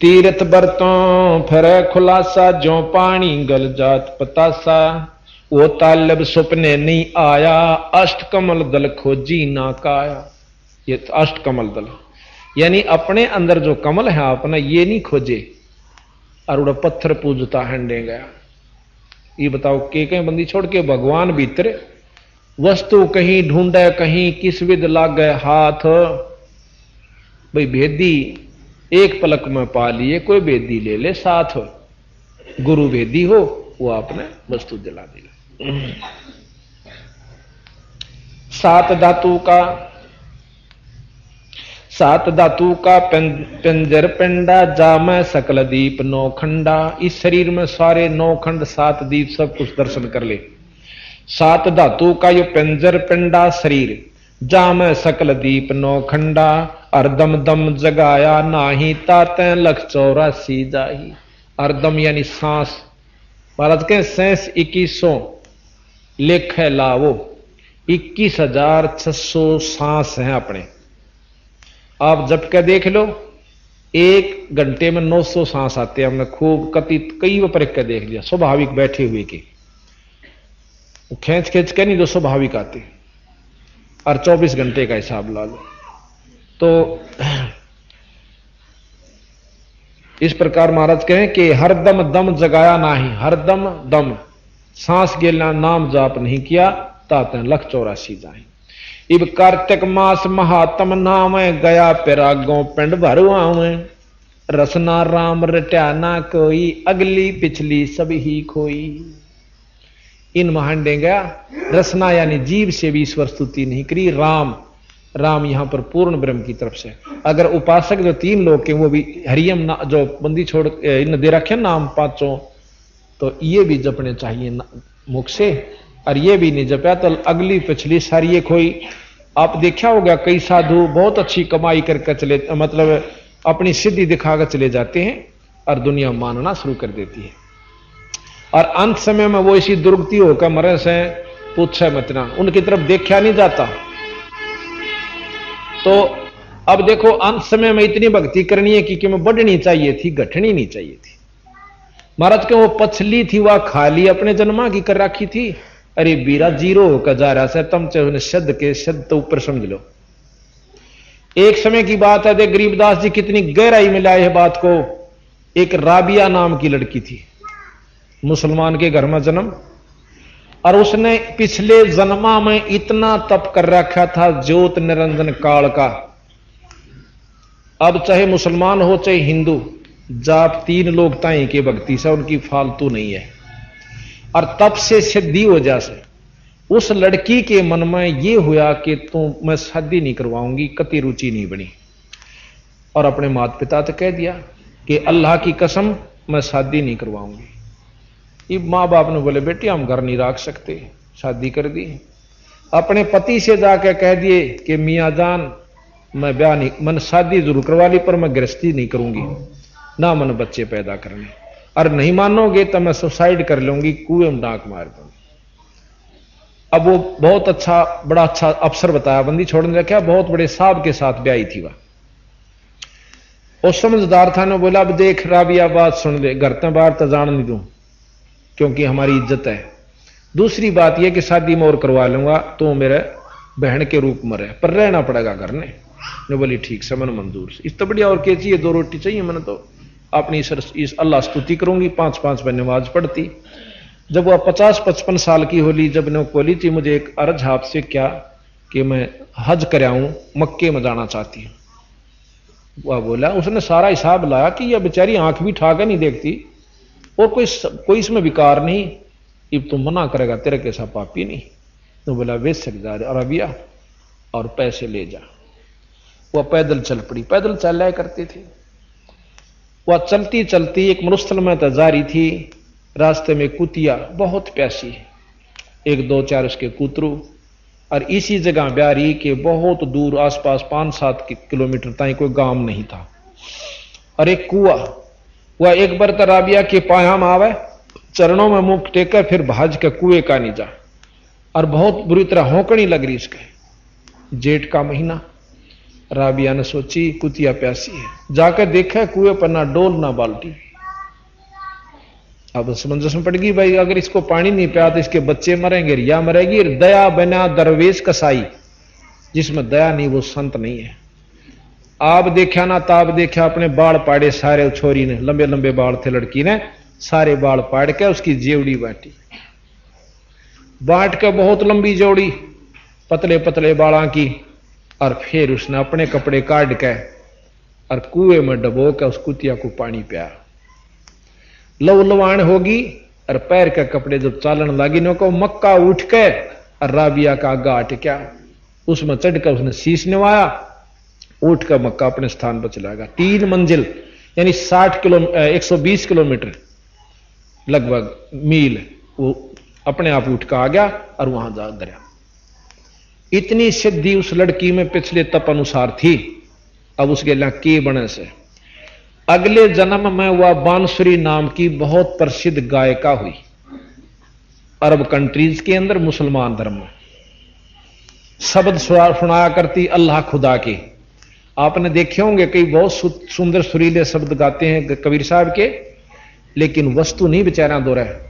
S1: तीर्थ बरतों फिर खुलासा जो पानी गल जात पतासा। वो तालब सुपने नहीं आया अष्ट कमल दल खोजी ना काया। ये अष्ट कमल दल यानी अपने अंदर जो कमल है अपना ये नहीं खोजे और उड़ा पत्थर पूजता हंडे गया। ये बताओ के कहीं बंदी छोड़ के भगवान भीतर वस्तु कहीं ढूंढे कहीं किस विद लाग गए हाथ। भाई भेदी एक पलक में पा लिए, कोई भेदी ले ले साथ, गुरु भेदी हो वो आपने वस्तु दिला दिला। सात धातु का पिंजर पिंडा जामै सकल दीप नौ खंडा। इस शरीर में सारे 9 खंड 7 दीप सब कुछ दर्शन कर ले। 7 धातु का ये पिंजर पिंडा शरीर जामै सकल दीप 9 खंडा। अर्दम दम जगाया नाही ताते लख 84 जाही। अर्दम यानी सांस, महाराज के सांस 2100 लेख है लावो, 21,600 सांस हैं अपने। आप जब क्या देख लो 1 घंटे में 900 सांस आते हैं। हमने खूब कई पर देख लिया स्वाभाविक बैठे हुए के। खींच खींच के नहीं, जो स्वाभाविक आते, और 24 घंटे का हिसाब ला लो। तो इस प्रकार महाराज कहें कि हर दम दम जगाया नाही, हर दम दम सांस गेला नाम जाप नहीं किया, ताते लख 84 जाए। इब कार्तिक मास महात्म नाम गया पिरागों पिंड भरवावे, रसना राम रट्या ना कोई, अगली पिछली सब ही खोई। इन महांडे गया रसना यानी जीव से भी ईश्वर स्तुति नहीं करी, राम राम यहां पर पूर्ण ब्रह्म की तरफ से। अगर उपासक जो 3 लोग के वो भी हरियम जो बंदी छोड़ इन दे रखे नाम 5, तो ये भी जपने चाहिए मुख से, और ये भी नहीं जपया तो अगली पिछली सारी खोई। आप देखा होगा कई साधु बहुत अच्छी कमाई करके चले, मतलब अपनी सिद्धि दिखाकर चले जाते हैं और दुनिया मानना शुरू कर देती है, और अंत समय में वो इसी दुर्गति होकर मरे से पूछे मतना, उनकी तरफ देखा नहीं जाता। तो अब देखो अंत समय में इतनी भक्ति करनी है कि मैं बढ़नी चाहिए थी, घटनी नहीं चाहिए थी। महाराज के वो पछली थी वह खाली अपने जन्मा की कर रखी थी। अरे बीरा जीरो होकर जा रहा है, तम चाहे शब्द के शब्द तो ऊपर समझ लो। एक समय की बात है, देख गरीबदास जी कितनी गहराई में लाए है बात को। एक राबिया नाम की लड़की थी, मुसलमान के घर में जन्म, और उसने पिछले जन्मा में इतना तप कर रखा था ज्योत निरंजन काल का। अब चाहे मुसलमान हो चाहे हिंदू, जाप 3 लोग ताई के भक्ति से उनकी फालतू नहीं है, और तप से सिद्धि हो जासे उस लड़की के मन में यह हुआ कि मैं शादी नहीं करवाऊंगी, कति रुचि नहीं बनी, और अपने माता पिता से कह दिया कि अल्लाह की कसम मैं शादी नहीं करवाऊंगी। ये माँ बाप ने बोले बेटी हम घर नहीं रख सकते, शादी कर दी। अपने पति से जाकर कह दिए कि मियाँ जान मैं ब्याह नहीं, मन शादी जरूर करवा ली पर मैं गृहस्थी नहीं करूंगी, ना मन बच्चे पैदा करने, और नहीं मानोगे तो मैं सुसाइड कर लूंगी, कुएं में डांक मार दूंगी। अब वो बहुत अच्छा बड़ा अच्छा अफसर बताया, बंदी छोड़ने रखा, बहुत बड़े साहब के साथ ब्याही थी वह। और समझदार था ने बोला अब देख राबिया बात सुन ले, घर तक बाहर तो जान नहीं दूं क्योंकि हमारी इज्जत है। दूसरी बात यह कि शादी में और करवा लूंगा तो मेरे बहन के रूप में रहे, पर रहना पड़ेगा घर ने बोली ठीक से मन मंजूर से। इस तो बढ़िया और क्या चाहिए, 2 रोटी चाहिए मैंने तो अपनी इस अल्लाह स्तुति करूंगी, 5-5 बार नमाज पढ़ती। जब वह 50-55 साल की होली, जब ने बोली थी मुझे एक अर्ज आपसे क्या कि मैं हज कर आऊं, मक्के में जाना चाहती हूं। वह बोला, उसने सारा हिसाब लाया कि यह बेचारी आंख भी ठाकर नहीं देखती और कोई इसमें विकार नहीं, अब तुम मना करेगा तेरे कैसा पापी नहीं। तो बोला बेशक जा अरबिया और पैसे ले जा। वह पैदल चल पड़ी, पैदल चलाया करते थे। वह चलती चलती एक मरुस्थल में तो जा रही थी, रास्ते में कुतिया बहुत प्यासी, 1-2-4 उसके कुतरू, और इसी जगह ब्यारी के बहुत दूर आसपास 5-7 किलोमीटर तक कोई गांव नहीं था, और एक कुआ। वह एक बार तराबिया के पायाम आवे, चरणों में मुख टेकर फिर भाज के कुएं का नहीं जा, और बहुत बुरी तरह होकनी लग रही इसके। जेठ का महीना, राबिया ने सोची कुतिया प्यासी है, जाकर देखा कुएं पर ना डोल ना बाल्टी। अब समंजस में पड़ गई, भाई अगर इसको पानी नहीं पिया तो इसके बच्चे मरेंगे, रिया मरेगी। दया बना दरवेश कसाई, जिसमें दया नहीं वो संत नहीं है। आप देखा ना ताब देखा, अपने बाल पाड़े सारे छोरी ने, लंबे लंबे बाल थे लड़की ने, सारे बाल पाड़ के उसकी जेवड़ी बांटी, बांट के बहुत लंबी जोड़ी पतले पतले बालों की, और फिर उसने अपने कपड़े काट के और कुएं में डबो के उस कुतिया को पानी पिया। लव लवाण होगी और पैर के कपड़े जब चालन लगी नो को मक्का उठ के और राबिया का आगा अटक्या, उसमें चढ़कर उसने शीश निवाया, उठ कर मक्का अपने स्थान पर चलाएगा। 3 मंजिल यानी 120 किलोमीटर लगभग मील वो अपने आप उठ कर आ गया और वहां जा दरिया। इतनी सिद्धि उस लड़की में पिछले तप अनुसार थी। अब उसके लिए के बने से अगले जन्म में वह बांसुरी नाम की बहुत प्रसिद्ध गायिका हुई, अरब कंट्रीज के अंदर मुसलमान धर्म में शब्द सुनाया करती अल्लाह खुदा के। आपने देखे होंगे कई बहुत सुंदर सुरीले शब्द गाते हैं कबीर साहब के, लेकिन वस्तु नहीं बेचारा दो रहा है।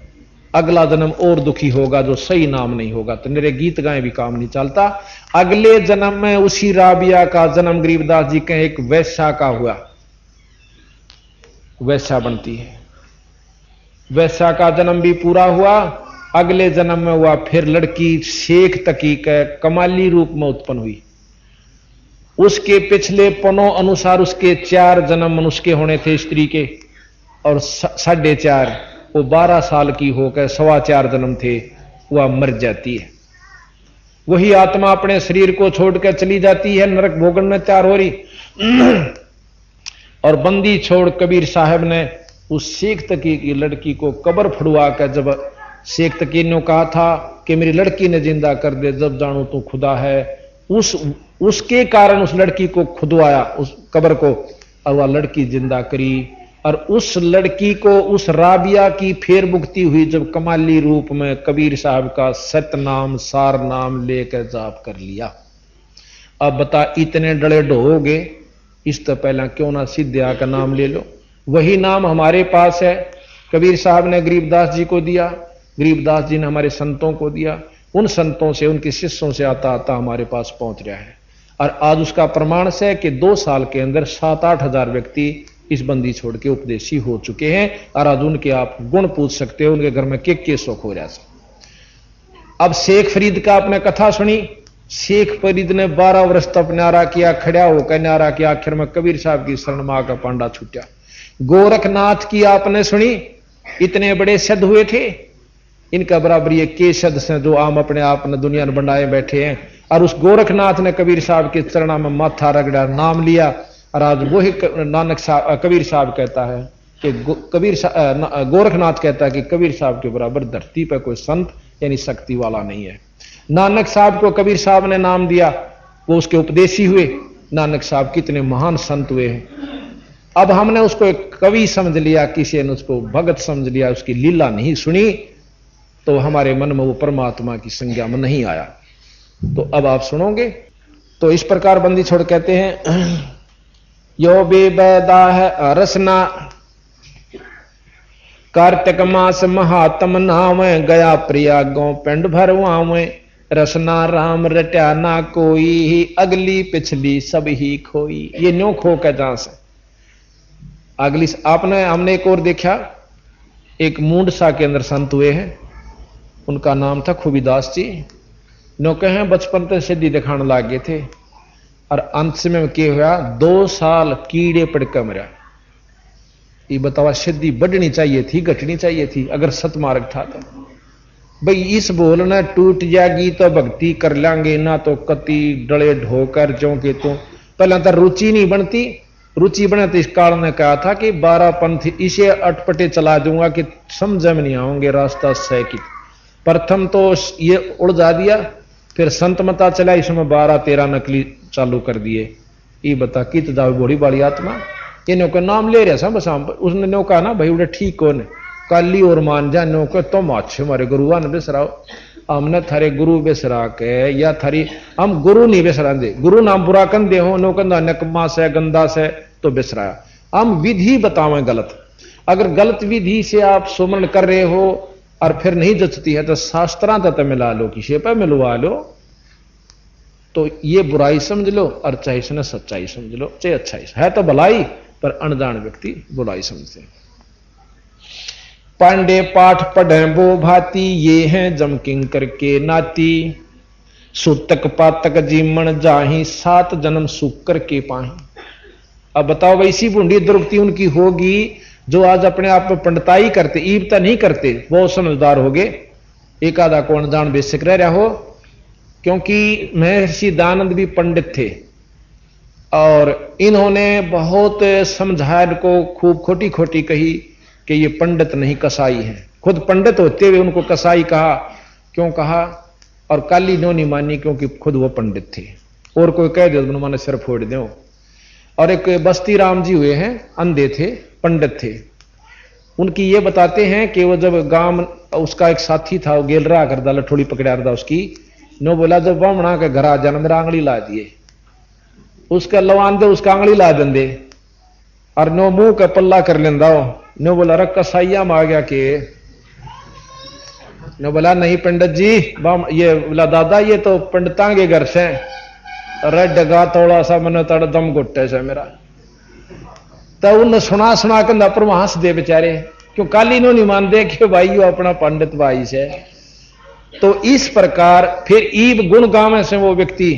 S1: अगला जन्म और दुखी होगा जो सही नाम नहीं होगा। तो मेरे गीत गाए भी काम नहीं चलता। अगले जन्म में उसी राबिया का जन्म गरीबदास जी के एक वैश्या का हुआ, वैश्या बनती है। वैश्या का जन्म भी पूरा हुआ। अगले जन्म में हुआ फिर लड़की शेख तकी के कमाली रूप में उत्पन्न हुई। उसके पिछले पनों अनुसार उसके 4 जन्म मनुष्य के होने थे स्त्री के, और 4.5 वो 12 साल की होकर 4.25 जन्म थे, वह मर जाती है। वही आत्मा अपने शरीर को छोड़कर चली जाती है, नरक भोगन में तैयार हो रही। और बंदी छोड़ कबीर साहब ने उस शेख तकी की लड़की को कब्र फुड़वा कर, जब शेख तकी ने कहा था कि मेरी लड़की ने जिंदा कर दे, जब जानू तू खुदा है, उसके कारण उस लड़की को खुदवाया उस कब्र को, और वह लड़की जिंदा करी। और उस लड़की को उस राबिया की फेर मुक्ति हुई जब कमाली रूप में कबीर साहब का सतनाम सार नाम लेकर जाप कर लिया। अब बता, इतने डले ढोगे, इस तो पहला क्यों ना सिद्धिया का नाम ले लो। वही नाम हमारे पास है, कबीर साहब ने गरीबदास जी को दिया, गरीबदास जी ने हमारे संतों को दिया, उन संतों से उनके शिष्यों से आता आता हमारे पास पहुंच रहा है। और आज उसका प्रमाण से कि 2 साल के अंदर 7-8 हजार व्यक्ति इस बंदी छोड़ के उपदेशी हो चुके हैं। और आज उनके आप गुण पूछ सकते हो, उनके घर में के सुख हो जाए। अब शेख फरीद का आपने कथा सुनी। शेख फरीद ने 12 वर्ष तक न्यारा किया, खड़ा होकर न्यारा किया, आखिर में कबीर साहब की शरण मां का पांडा छूटा। गोरखनाथ की आपने सुनी, इतने बड़े सिद्ध हुए थे, इनका बराबर ये के सिद्ध से जो आम अपने आप ने दुनिया में बनाए बैठे हैं। और उस गोरखनाथ ने कबीर साहब के चरणों में माथा रगड़ा, नाम लिया। और आज वही नानक साहब कबीर साहब कहता है कि गोरखनाथ कहता है कि कबीर साहब के बराबर धरती पर कोई संत यानी शक्ति वाला नहीं है। नानक साहब को कबीर साहब ने नाम दिया, वो उसके उपदेशी हुए। नानक साहब कितने महान संत हुए हैं। अब हमने उसको एक कवि समझ लिया, किसी ने उसको भगत समझ लिया, उसकी लीला नहीं सुनी, तो हमारे मन में वो परमात्मा की संज्ञा में नहीं आया। तो अब आप सुनोगे। तो इस प्रकार बंदी छोड़ कहते हैं, यो बेबैदा है रसना, कार्तिक मास महात्म नाम, गया प्रयागों पिंड भरवावे, रसना राम रट्या ना कोई, अगली पिछली सब ही खोई। ये न्यों खो के जहां से अगली हमने एक और देखा, एक मूंडसा के अंदर संत हुए हैं, उनका नाम था खूबीदास जी। नो कहे बचपन से सिद्धि दिखाने लागे थे, और अंत में क्या हुआ, 2 साल कीड़े पड़कर मरा। ये बतावा, सिद्धि बढ़नी चाहिए थी, घटनी चाहिए थी अगर सतमार्ग था तो। भाई इस बोल ना टूट जाएगी तो भक्ति कर लेंगे, ना तो कति डले ढोकर जो के तो पहला तो रुचि नहीं बनती। रुचि बने तो इस काल ने कहा था कि 12 पंथ इसे अटपटे चला दूंगा कि समझ में नहीं आओगे रास्ता सह की। प्रथम तो ये उड़जा दिया, फिर संत मता चला, इसमें 12-13 नकली चालू कर दिए। ये बता कित जाओ बड़ी बड़ी आत्मा, इन्हों का नाम ले रहा बस हम। उसने नो कहा ना भाई उड़े ठीक कौन काली और मान जा, नो को तुम अच्छे हमारे गुरुआ ने बेसराओ, हमने थारे गुरु बेसरा के या थारी हम गुरु नहीं बेसरा दे, गुरु नाम बुरा कन दे हो, नो कंधा नकमा से गंदा से तो बेसराया। हम विधि बतावें गलत, अगर गलत विधि से आप सुमरण कर रहे हो और फिर नहीं जचती है तो शास्त्रा तत्व मिला लो, किसी पे मिलवा लो, तो ये बुराई समझ लो और चाहे इसने सच्चाई समझ लो, चाहे अच्छाई है तो भलाई, पर अनजान व्यक्ति बुराई समझते हैं। पांडे पाठ पढ़े वो भांति, ये हैं जमकिंग करके नाती, सुतक पातक जीमन जाही, 7 जन्म सुख करके पाही। अब बताओ वैसी बूंदी दुर्गति उनकी होगी जो आज अपने आप में पंडिताई करते, ईबता नहीं करते, वो समझदार हो गए। एक आधा को अनजान बेसिक रह रहा हो, क्योंकि महर्षि दानंद भी पंडित थे और इन्होंने बहुत समझाया को, खूब खोटी खोटी कही कि ये पंडित नहीं कसाई है। खुद पंडित होते हुए उनको कसाई कहा। क्यों कहा? और काली नो नहीं मानी, क्योंकि खुद वो पंडित थे। और कोई कह दे तो मैंने सिर फोड़ दो। और एक बस्ती राम जी हुए हैं, अंधे थे, पंडित थे। उनकी ये बताते हैं कि वो जब गांव, उसका एक साथी था, वो गेल रहा करदा, लठोड़ी पकड़ा रहा उसकी, नो बोला जब बामणा के घर आ जाना मेरा आंगली ला दिए, उसका लवान दे उसका आंगली ला देंदे, और नो मुंह का पल्ला कर लेंदा हो। नो बोला रख कसाइया में आ गया के ने बोला नहीं पंडित जी, ये बोला दादा ये तो पंडितां के घर से अरे डगा थोड़ा सा मैंने तड़ दम घुट्टे से मेरा। तो उन सुना सुना के नपर वहां से दे बेचारे, क्यों काली नो नहीं मानते कि भाई यो अपना पंडित भाई से। तो इस प्रकार फिर ईब गुण गावे से वो व्यक्ति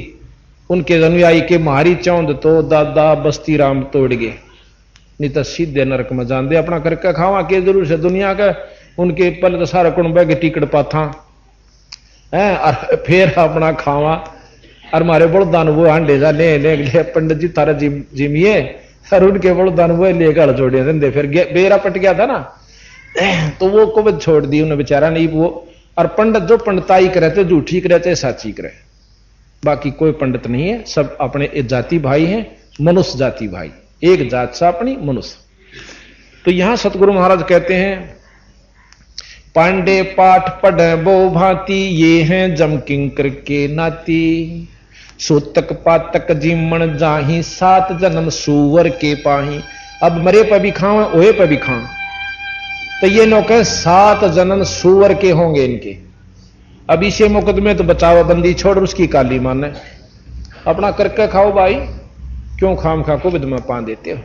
S1: उनके अनुयायी के मारी चौंद तो दादा बस्ती राम तोड़ गए, नहीं तो सीधे नरक में जान दे। अपना करके खावा के जरूर से दुनिया का उनके पल तो सारा कुण बह के टिकट पाथा है और फिर अपना खावा और मारे बड़दान वो हांडे जा ले पंडित जी तारा जिमिए सर उनके बड़दान वो लेकर जोड़े धंधे। फिर बेरा पट गया था ना तो वो को छोड़ दी उन्हें बेचारा नहीं वो। और पंडित जो पंडिताई करे तो झूठी करे चाहे साची करे, बाकी कोई पंडित नहीं है, सब अपने जाति भाई हैं, मनुष्य जाति भाई, एक जात सा अपनी मनुष्य। तो यहां सतगुरु महाराज कहते हैं पांडे पाठ पढ़े बो भांति, ये हैं जम किंकर के नाती, सूतक पातक जीमण जाही, 7 जन्म सुवर के पाही। अब मरे पर भी खाओ ओहे पर भी खाओ, तो ये नौके 7 जन्म सुवर के होंगे इनके। अब इसे मुकदमे तो बचावा बंदी छोड़ उसकी काली माने, अपना करके खाओ भाई, क्यों खाम खा को विद में पा देते हो।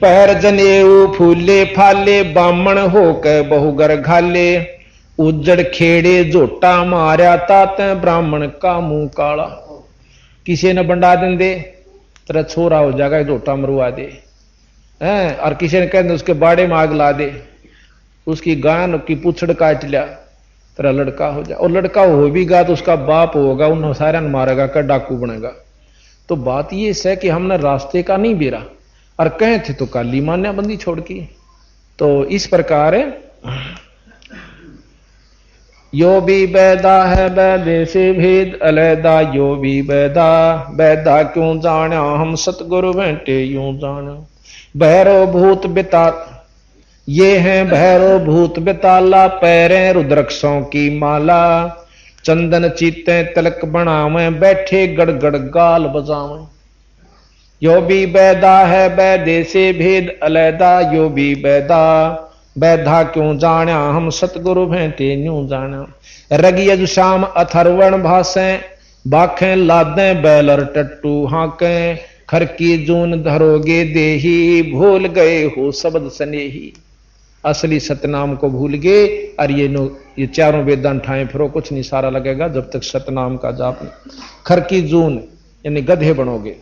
S1: पैर जनेऊ फूले फाले, बामण होकर बहुगर घाले, उज्जड़ खेड़े झोटा मारा, तात ब्राह्मण का मुंह काला। किसी ने बंडा दिन दे तेरा छोरा हो जाएगा, झोटा मरवा दे हैं, और किसी ने कहते उसके बाड़े में आग ला दे, उसकी गान की पूछड़ काट लिया तेरा लड़का हो जाए। और लड़का हो भी गा तो उसका बाप होगा, उन सारा मारेगा का डाकू बनेगा। तो बात ये है कि हमने रास्ते का नहीं बेरा और कहे थे तो काली मान्या बंदी छोड़ की। तो इस प्रकार यो भी बैदा है बैदे से भेद अलैदा, यो भी बैदा बैदा क्यों जाना, हम सतगुरु बैठे यूं जाना। भैरव भूत बिता ये हैं भैरव भूत बिताला, पैरें रुद्रक्षों की माला, चंदन चीते तिलक बनावे, बैठे गड़गड़ गाल बजावे। यो भी बैदा है बैदे से भेद अलैदा, यो भी बैदा बैधा क्यों जाना, हम सतगुरु भेंटे न्यू जाना। रगी यजु शाम अथर्वण भासें, बाखें लादें बैलर टट्टू हाकें, खर की जून धरोगे देही, भूल गए हो शब्द स्नेही। असली सतनाम को भूल गए और ये चारों वेदांत ठाए फिरो, कुछ नहीं सारा लगेगा जब तक सतनाम का जाप नहीं। खर की जून यानी गधे बनोगे।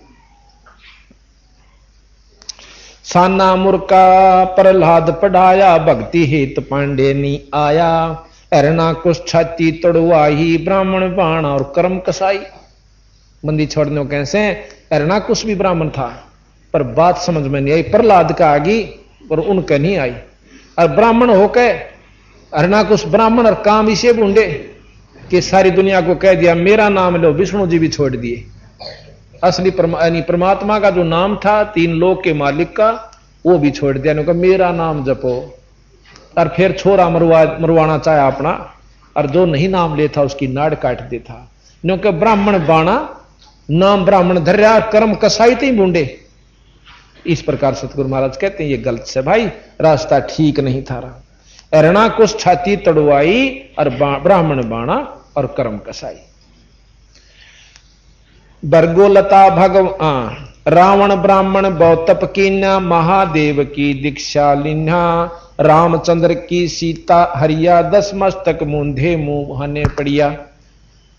S1: साना मुर्का प्रहलाद पढ़ाया, भक्ति हेत पांडे नी आया, हरना कुछ छाती तड़वाही, ब्राह्मण बाण और कर्म कसाई। बंदी छोड़ने को कैसे, हरना कुछ भी ब्राह्मण था पर बात समझ में नहीं आई, प्रहलाद का आगी पर उनका नहीं आई। और ब्राह्मण होके हरना कुछ ब्राह्मण और काम इसे ढूंढे कि सारी दुनिया को कह दिया मेरा नाम लो, विष्णु जी भी छोड़ दिए। असली परमात्मा का जो नाम था 3 लोक के मालिक का वो भी छोड़ दिया, उनका मेरा नाम जपो। और फिर छोरा मरवाना चाहे अपना, और जो नहीं नाम लेता उसकी नाड़ काट देता। क्योंकि ब्राह्मण बाणा नाम ब्राह्मण धर्या, कर्म कसाई ही बूंडे। इस प्रकार सतगुरु महाराज कहते हैं ये गलत से भाई, रास्ता ठीक नहीं था रहा। अरणा कुछ छाती तड़वाई और ब्राह्मण बाणा और कर्म कसाई। बरगोलता भगवान रावण ब्राह्मण बौतप कीन्या, महादेव की दीक्षा लिन्हा, रामचंद्र की सीता हरिया, 10 मस्तक मूंधे मुंह हने पड़िया।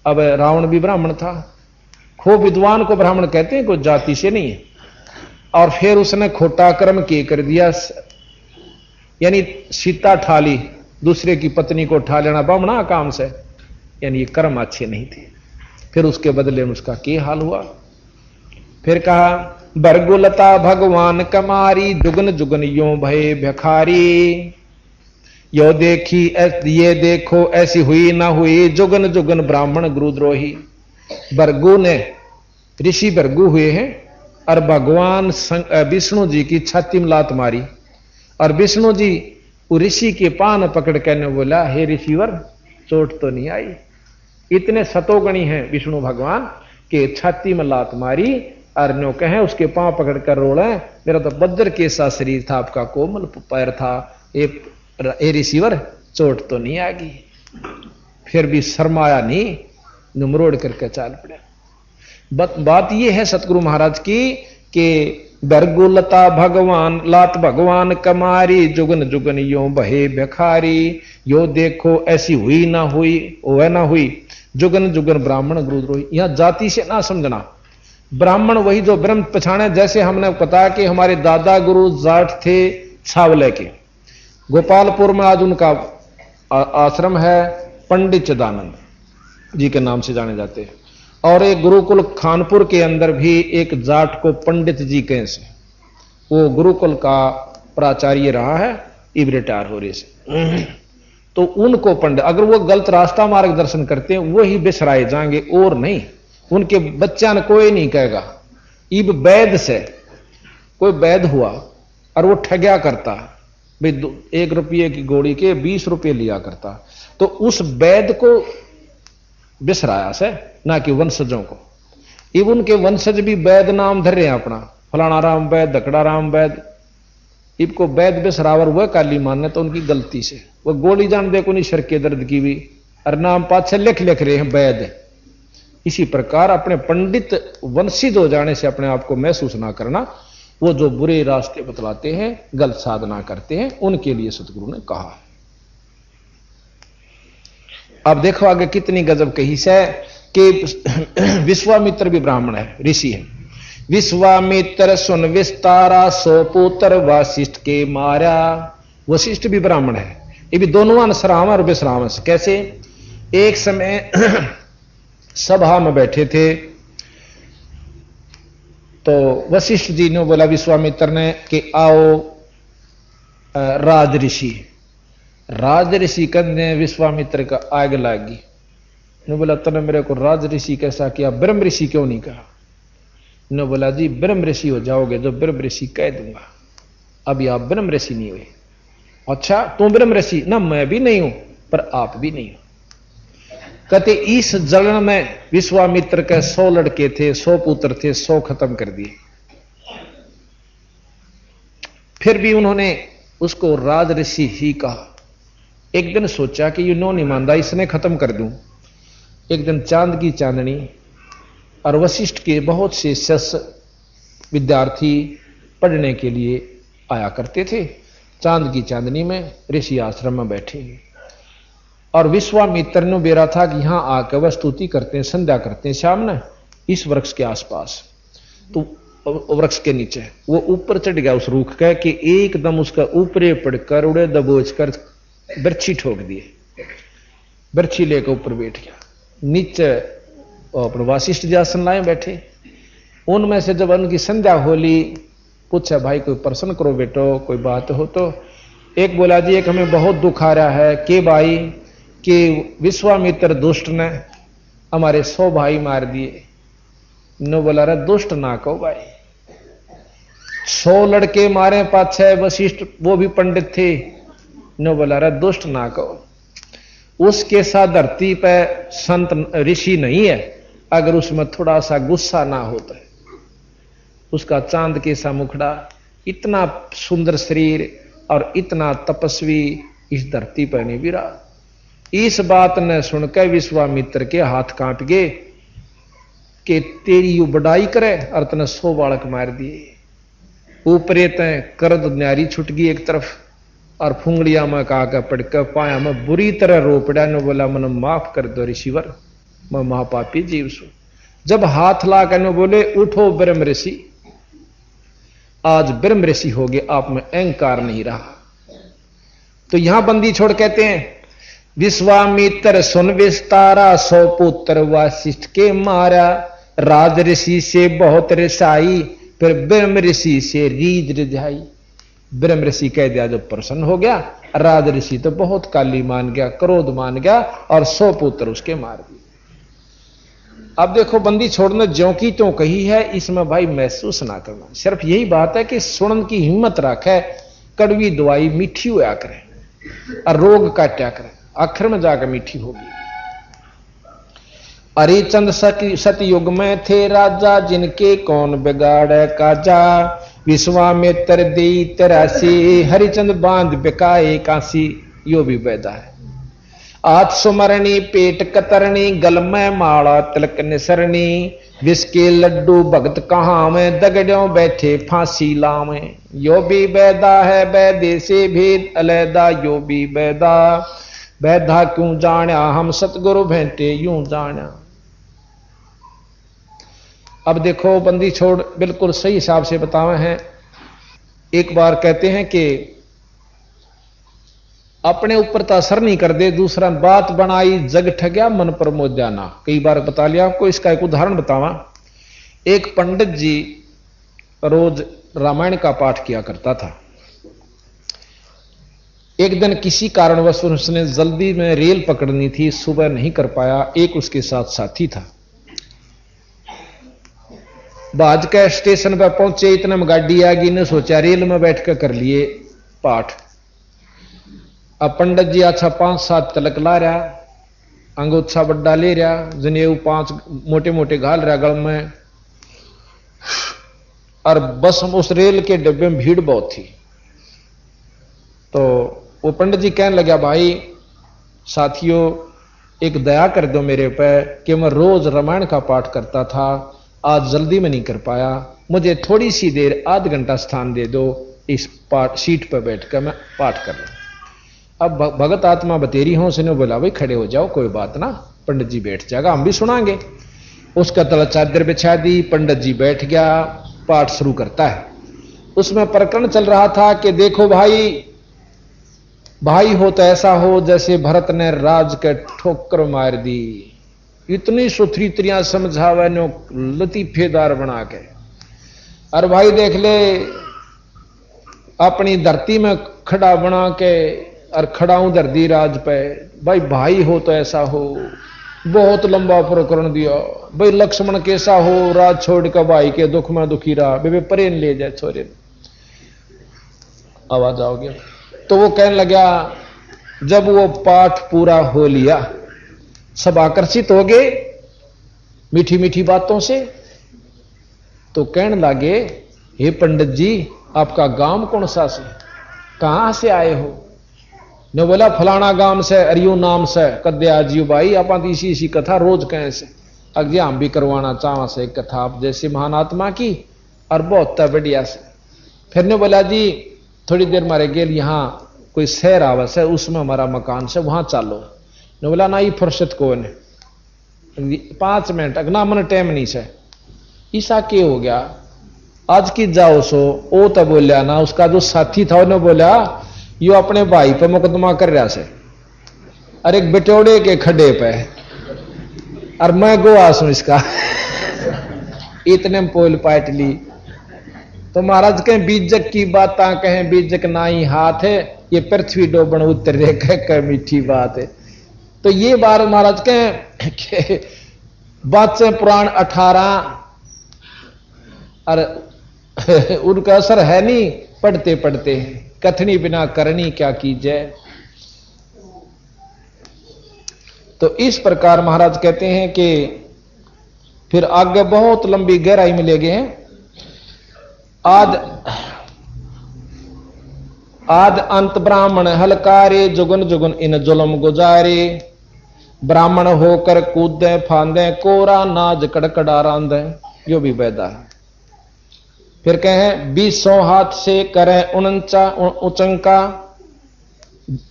S1: अब रावण भी ब्राह्मण था, खूब विद्वान को ब्राह्मण कहते हैं, कोई जाति से नहीं है। और फिर उसने खोटा कर्म के कर दिया, यानी सीता ठाली, दूसरे की पत्नी को ठा लेना ब्राह्मणा काम से, यानी ये कर्म अच्छे नहीं थे। फिर उसके बदले में उसका क्या हाल हुआ। फिर कहा बरगुलता भगवान कमारी, जुगन जुगन यो भय भिखारी, यो देखी ये देखो ऐसी हुई ना हुई, जुगन जुगन ब्राह्मण गुरुद्रोही। बरगु ने ऋषि बरगु हुए हैं और भगवान विष्णु जी की छाती में लात मारी, और विष्णु जी ऋषि के पान पकड़ कर बोला हे ऋषिवर चोट तो नहीं आई। इतने सतोगणी हैं विष्णु भगवान के छाती में लात मारी और नो कहे उसके पांव पकड़कर रोड़े, मेरा तो बज्र के सा शरीर था, आपका कोमल पैर था, ए ऋषिवर चोट तो नहीं आ गई, फिर भी शर्माया नहीं, नुमरोड़ करके चाल पड़ा। बात यह है सतगुरु महाराज की कि बरगुलता भगवान लात भगवान कमारी, जुगन जुगन यो बहे भिखारी। यो देखो ऐसी हुई ना हुई, वह ना हुई, जुगन जुगन ब्राह्मण गुरुद्रोही। यहां जाति से ना समझना, ब्राह्मण वही जो ब्रह्म पछाणे। जैसे हमने पता कि हमारे दादा गुरु जाट थे छावले के, गोपालपुर में आज उनका आश्रम है, पंडित चिदानंद जी के नाम से जाने जाते हैं। और एक गुरुकुल खानपुर के अंदर भी एक जाट को पंडित जी कहे से, वो गुरुकुल का प्राचार्य रहा है, इब रिटायर हो रहे से। तो उनको पंडित, अगर वो गलत रास्ता मार्गदर्शन करते हैं वही बिसराए जाएंगे और नहीं। उनके बच्चा ने कोई नहीं कहेगा। इब वैद से कोई वैद हुआ और वो ठग्या करता भाई, 1 रुपये की गोली के 20 रुपये लिया करता, तो उस वैद को बिसराया से, ना कि वंशजों को। इब उनके वंशज भी वैद नाम धर रहे हैं अपना, फलाना राम वैद, दकड़ा राम वैद। इब को वैद बिसरावर वह काली मानने तो उनकी गलती से, वह गोली जान देखो नहीं सर के दर्द की भी, और नाम पाछे लिख रहे हैं वैद। इसी प्रकार अपने पंडित वंशित हो जाने से अपने आप को महसूस ना करना। वो जो बुरे रास्ते बतलाते हैं, गलत साधना करते हैं, उनके लिए सतगुरु ने कहा। अब देखो आगे कितनी गजब कही से कि विश्वामित्र भी ब्राह्मण है, ऋषि है। विश्वामित्र सुन विस्तारा, 100 पुत्र वशिष्ठ के मारा। वशिष्ठ भी ब्राह्मण है। ये भी दोनों श्रावण और विश्राम। कैसे? एक समय सभा में बैठे थे तो वशिष्ठ जी ने बोला विश्वामित्र ने कि आओ राज ऋषि। राज ऋषि कहने विश्वामित्र का आग लागी। ने बोला तने मेरे को राज ऋषि कैसा किया, ब्रह्म ऋषि क्यों नहीं कहा? ने बोला जी ब्रह्म ऋषि हो जाओगे जो ब्रह्म ऋषि कह दूंगा, अभी आप ब्रह्म ऋषि नहीं हुए। अच्छा तुम ब्रह्म ऋषि? ना मैं भी नहीं हूं पर आप भी नहीं हो। कहते इस जलन में विश्वामित्र के 100 लड़के थे, 100 पुत्र थे, 100 खत्म कर दिए। फिर भी उन्होंने उसको राज ऋषि ही कहा। एक दिन सोचा कि ये नो नहीं मानदा, इसने खत्म कर दूं। एक दिन चांद की चांदनी और वशिष्ठ के बहुत से शिष्य विद्यार्थी पढ़ने के लिए आया करते थे। चांद की चांदनी में ऋषि आश्रम में बैठे और विश्वामित्र ने बेरा था कि यहां आकर वह स्तुति करते हैं, संध्या करते हैं शाम ने इस वृक्ष के आसपास। तो वृक्ष के नीचे वो ऊपर चढ़ गया उस रूख का कि एकदम उसका ऊपरे पड़कर उड़े दबोच कर बर्छी ठोक दिए। बर्छी लेकर ऊपर बैठ गया। नीचे अपने वशिष्ठ जी आसन लाए बैठे। उनमें से जब उनकी संध्या होली पूछा भाई कोई प्रश्न करो बेटो, कोई बात हो तो। एक बोला जी एक हमें बहुत दुख आ रहा है कि भाई कि विश्वामित्र दुष्ट ने हमारे 100 भाई मार दिए। नो बोला रे दुष्ट ना कहो भाई, 100 लड़के मारे पाछे वशिष्ठ वो भी पंडित थे। नो बोला रे दुष्ट ना कहो, उसके साथ धरती पे संत ऋषि नहीं है अगर उसमें थोड़ा सा गुस्सा ना होता है। उसका चांद के सा मुखड़ा, इतना सुंदर शरीर और इतना तपस्वी इस धरती पर नहीं गिरा। इस बात ने सुनकर विश्वामित्र के हाथ कांप गए कि तेरी यू बड़ाई करे और तने 100 बालक मार दिए। ऊपरे तय करद न्यारी छुट गई एक तरफ और फुंगड़िया में काका पड़कर पाया में बुरी तरह रो पड़ा। ने बोला मन माफ कर दो ऋषिवर, मैं महापापी जीव सु। जब हाथ ला कर बोले उठो ब्रह्म ऋषि, आज ब्रह्म ऋषि हो गए, आप में अहंकार नहीं रहा। तो यहां बंदी छोड़ कहते हैं विश्वामित्र सुन विस्तारा, 100 पुत्र वशिष्ठ के मारा। राज ऋषि से बहुत रिसाई, फिर ब्रह्म ऋषि से रीझ रिझाई। ब्रह्म ऋषि कह दिया जब प्रसन्न हो गया, राज ऋषि तो बहुत काली मान गया, क्रोध मान गया और 100 पुत्र उसके मार दिए। अब देखो बंदी छोड़ने ज्यों की त्यों कही है, इसमें भाई महसूस ना करना। सिर्फ यही बात है कि सुनन की हिम्मत रखे, कड़वी दवाई मीठी होया करे और रोग काटा करे, आखिर में जाकर मीठी होगी। हरिचंद सतयुग में थे राजा, जिनके कौन बिगाड़े काजा। विश्वामित्र दी तरासी, हरिचंद बांध बिकाए काशी। यो भी बैदा है। आत सुमरणी पेट कतरनी गल में माला तिलक निसरनी विष के लड्डू भगत कहाँ में दगड़ों बैठे फांसी लावे यो भी बैदा है बैदे से भेद अलैदा यो भी बैदा बैदा क्यों जाना हम सतगुरु भेंटे यूं जाना। अब देखो बंदी छोड़ बिल्कुल सही हिसाब से बतावे हैं। एक बार कहते हैं कि अपने ऊपर तो असर नहीं कर दे, दूसरा बात बनाई जग ठगया मन पर मोह जाना। कई बार बता लिया आपको, इसका एक उदाहरण बतावा। एक पंडित जी रोज रामायण का पाठ किया करता था। एक दिन किसी कारणवश उसने जल्दी में रेल पकड़नी थी, सुबह नहीं कर पाया। एक उसके साथ साथी था। बाज के स्टेशन पर पहुंचे, इतने में गाड़ी आ गई, ने सोचा रेल में बैठ कर लिए पाठ। अब पंडित जी अच्छा 5-7 तलक ला रहा, अंगोछा बड्डा ले रहा, जनेऊ 5 मोटे मोटे घाल रहा गल में। और बस उस रेल के डब्बे में भीड़ बहुत थी। तो वो पंडित जी कहने लगा, भाई साथियों एक दया कर दो मेरे पे कि मैं रोज रामायण का पाठ करता था, आज जल्दी में नहीं कर पाया, मुझे थोड़ी सी देर आध घंटा स्थान दे दो, इस पाठ सीट पर बैठकर मैं पाठ कर लूं। अब भगत आत्मा बतेरी हों से बोला, भाई खड़े हो जाओ, कोई बात ना, पंडित जी बैठ जाएगा, हम भी सुनाएंगे। उसका तला चादर बिछा दी, पंडित जी बैठ गया, पाठ शुरू करता है। उसमें प्रकरण चल रहा था कि देखो भाई, भाई हो तो ऐसा हो जैसे भरत ने राज के ठोकर मार दी। इतनी सुथरी त्रियां समझावे नो लतीफेदार बना के। और भाई देख ले, अपनी धरती में खड़ा बना के और खड़ाऊं धरती राज पे। भाई भाई हो तो ऐसा हो, बहुत लंबा प्रकरण दिया। भाई लक्ष्मण कैसा हो, राज छोड़ कर भाई के दुख में दुखी रहा, बेबे परेन ले जाए छोरे। आवाज आओगे। तो वो कहने लगा, जब वो पाठ पूरा हो लिया, सब आकर्षित हो गए मीठी मीठी बातों से। तो कहने लगे, हे पंडित जी आपका गांव कौन सा से, कहां से आए हो? ने बोला फलाना गांव से, अरियो नाम से। कद्या जी भाई आप इसी कथा रोज कहें से, अगे हम भी करवाना चाहवा से कथा आप जैसे महान आत्मा की, और बहुत बढ़िया से। फिर ने बोला जी थोड़ी देर मारे गेल यहां कोई शहर आवस है, उसमें हमारा मकान से, वहां चालो। ने बोला ना, ये फुर्सत को ने 5 मिनट अगना मन टाइम नहीं से। ईसा के हो गया आज की जाओ सो। ओ तो बोलिया ना, उसका जो साथी था उन्होंने बोला, यो अपने भाई पे मुकदमा कर रहा से, अरे एक बिटोड़े के खड्डे पे, और मैं गोवा सू इसका। इतने में पोल पाट ली। तो महाराज कहें बीजक की बात कहें, बीजक नाई हाथ है, ये पृथ्वी डोबन उतर कह मीठी बात है। तो ये बार महाराज कहें बात से पुराण 18 और उनका असर है नहीं, पढ़ते पढ़ते कथनी बिना करनी क्या कीजिए। तो इस प्रकार महाराज कहते हैं कि फिर आगे बहुत लंबी गहराई में ले गए। आद अंत ब्राह्मण हलकारे, जुगन जुगन इन जुलम गुजारे। ब्राह्मण होकर कूदे फांदे, कोरा नाज कड़कड़ा रांदे। यो भी बैदा है। फिर कहें 20 हाथ से करें उचंका,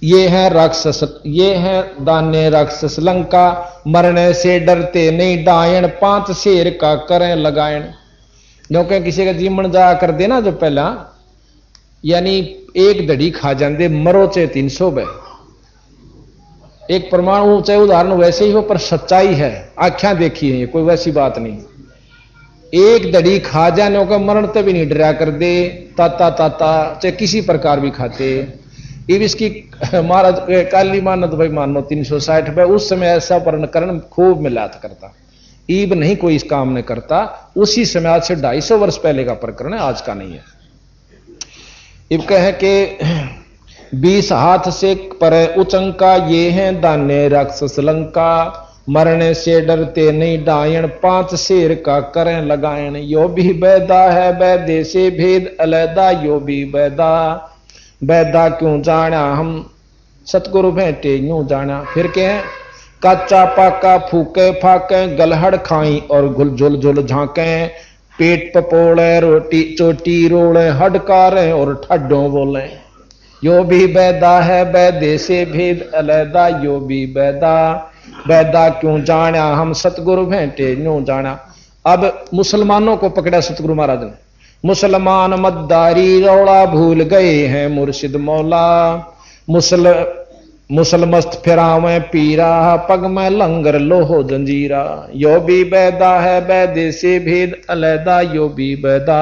S1: ये है राक्षस, ये है दाने राक्षस लंका। मरने से डरते नहीं डायन, 5 शेर का करें लगायन। क्योंकि किसी का जीवन जा कर देना जो पहला, यानी एक दड़ी खा जाते, मरो चे 300 बे। एक परमाणु चाहे उदाहरण वैसे ही हो, पर सच्चाई है, आख्या देखी है, कोई वैसी बात नहीं। एक दड़ी खा जाने का मरण तभी नहीं डरा कर दे, ताता ताता चाहे किसी प्रकार भी खाते। अब इसकी महाराज काली मानत भाई मानो 360 पे, उस समय ऐसा करण खूब मिलात करता। ईब नहीं कोई इस काम नहीं करता, उसी समय आज से 250 वर्ष पहले का प्रकरण है, आज का नहीं है। इब कहे कि 20 हाथ से पर उचंका, ये हैं दाने राक्षस लंका। मरने से डरते नहीं डायन, 5 शेर का करें लगायन। यो भी बैदा है बैदे से भेद अलैदा, यो भी बैदा बैदा क्यों जाना हम सतगुरु भेंटे यूं जाना। फिर क्या है, कच्चा पाका फूके फाके गलहड़ खाई और गुल झुल झुल झांके, पेट पपोड़े रोटी चोटी रोड़े हडकारे और ठड्डों बोले। यो भी बैदा है बैदे से भेद अलैदा, यो भी बैदा बैदा क्यों जाना हम सतगुरु भेंटे यूं जाना। अब मुसलमानों को पकड़ा सतगुरु महाराज ने। मुसलमान मद्दारी रौला भूल गए हैं मुर्शिद मौला, मुसलमस्त फिरावे पीरा पग में लंगर लोहो जंजीरा। यो भी बैदा है बैदे से भेद अलैदा, यो भी बैदा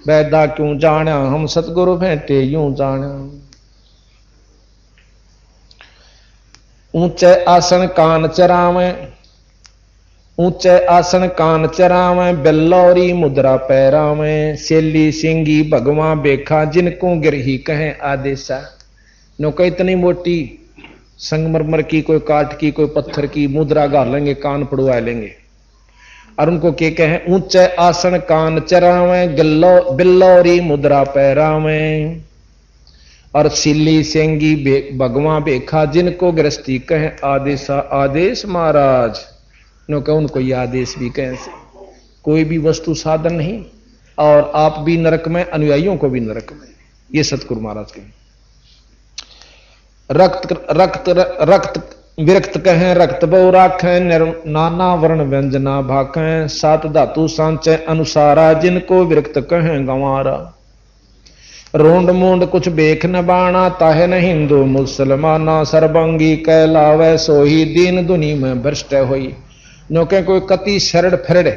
S1: बैदा क्यों जाना हम सतगुरु भेंटे यूं जाना। ऊंचे आसन कान चरावे, ऊंचे आसन कान चरावे बेल्लौरी मुद्रा पैरावे, सेली सिंगी भगवान बेखा जिनको गिरही कहें आदेशा। नौका इतनी मोटी संगमरमर की, कोई काठ की, कोई पत्थर की मुद्रा गार लेंगे, कान पड़वा लेंगे और उनको क्या कहें, ऊंचे आसन कान चरावे बिल्लौरी मुद्रा पैरावे, और सिल्ली सेंगी भगवान बेखा जिनको गृहस्थी कहें आदेशा। आदेश महाराज नौका उनको ये आदेश भी कहें से। कोई भी वस्तु साधन नहीं, और आप भी नरक में, अनुयायियों को भी नरक में। ये सतगुरु महाराज के। रक्त रक्त रक्त विरक्त कहें रक्त बहु राखें, नाना वर्ण व्यंजना भाखें, सात धातु सांचे अनुसारा जिनको विरक्त कहें गंवारा। रोंड मूंड कुछ बेख न बाणा, ताहे न हिंदू मुसलमाना, सरबंगी कहलावे सोही दीन दुनी में भ्रष्ट होई। नौके कोई कति शरड़ फिरड़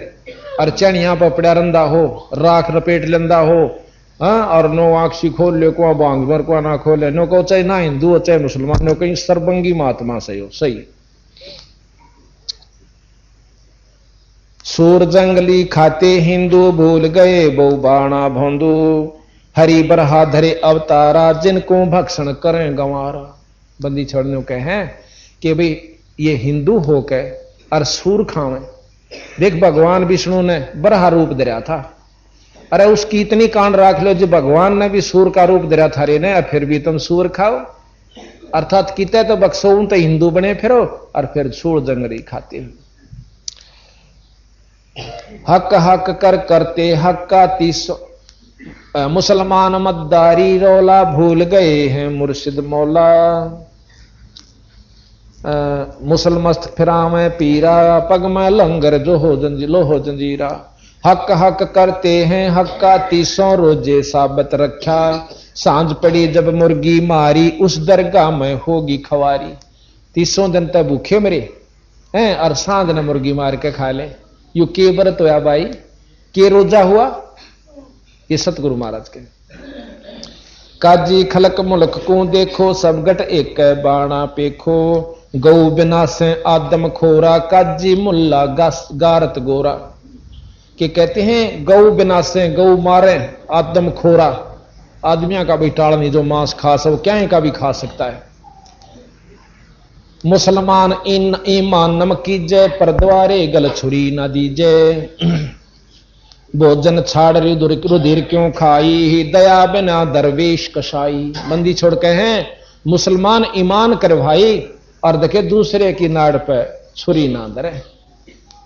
S1: अरचनिया पर पड़ा रंदा हो, राख रपेट लेंदा हो, हाँ, और नो आंखी खोल ले को बांग भर को ना खोले, नो को चाहे ना हिंदू हो चाहे मुसलमान हो, कहीं सरबंगी महात्मा सही हो सही। सूर जंगली खाते हिंदू भूल गए बहु बाणा भोंदू, हरि बरहा धरे अवतारा जिनको भक्षण करें गंवारा। बंदी छोड़ने के हैं कि भाई ये हिंदू हो के और सूर खावे। देख भगवान विष्णु ने बरहा रूप धरा था, अरे उसकी इतनी कांड राख लो जो भगवान ने भी सूर का रूप धरा था रे ने, फिर भी तुम सूर खाओ। अर्थात किते तो बक्सो तो हिंदू बने फिरो और फिर सूर जंगली खाते हो। हक हक कर करते हक का 300 मुसलमान मद्दारी रौला भूल गए हैं मुर्शिद मौला, मुसलमस्त फिरावे पीरा पग में लंगर जो हो जंजीरा। हक हक करते हैं हक का 300 रोजे साबत रखा, सांझ पड़ी जब मुर्गी मारी उस दरगाह में होगी खवारी। 300 दिन तक भूखे मरे हैं और सांझ ने मुर्गी मार के खा ले। यू के व्रत होया भाई, के रोजा हुआ? ये सतगुरु महाराज के। काजी खलक मुल्क को देखो सब गट एक बाणा पेखो, गौ बिना से आदम खोरा काजी मुल्ला गारत गोरा। कि कहते हैं गौ बिना से गौ मारे आदम खोरा, आदमियों का भी टाल नहीं जो मांस खा सको, क्या का भी खा सकता है। मुसलमान इन ईमान नम कीजे पर द्वारे गल छुरी न दीजे, भोजन छाड़ रुधिर क्यों खाई दया बिना दरवेश कसाई। बंदी छोड़ के हैं मुसलमान ईमान कर भाई और देखे दूसरे की नाड़ पे छुरी ना दरे।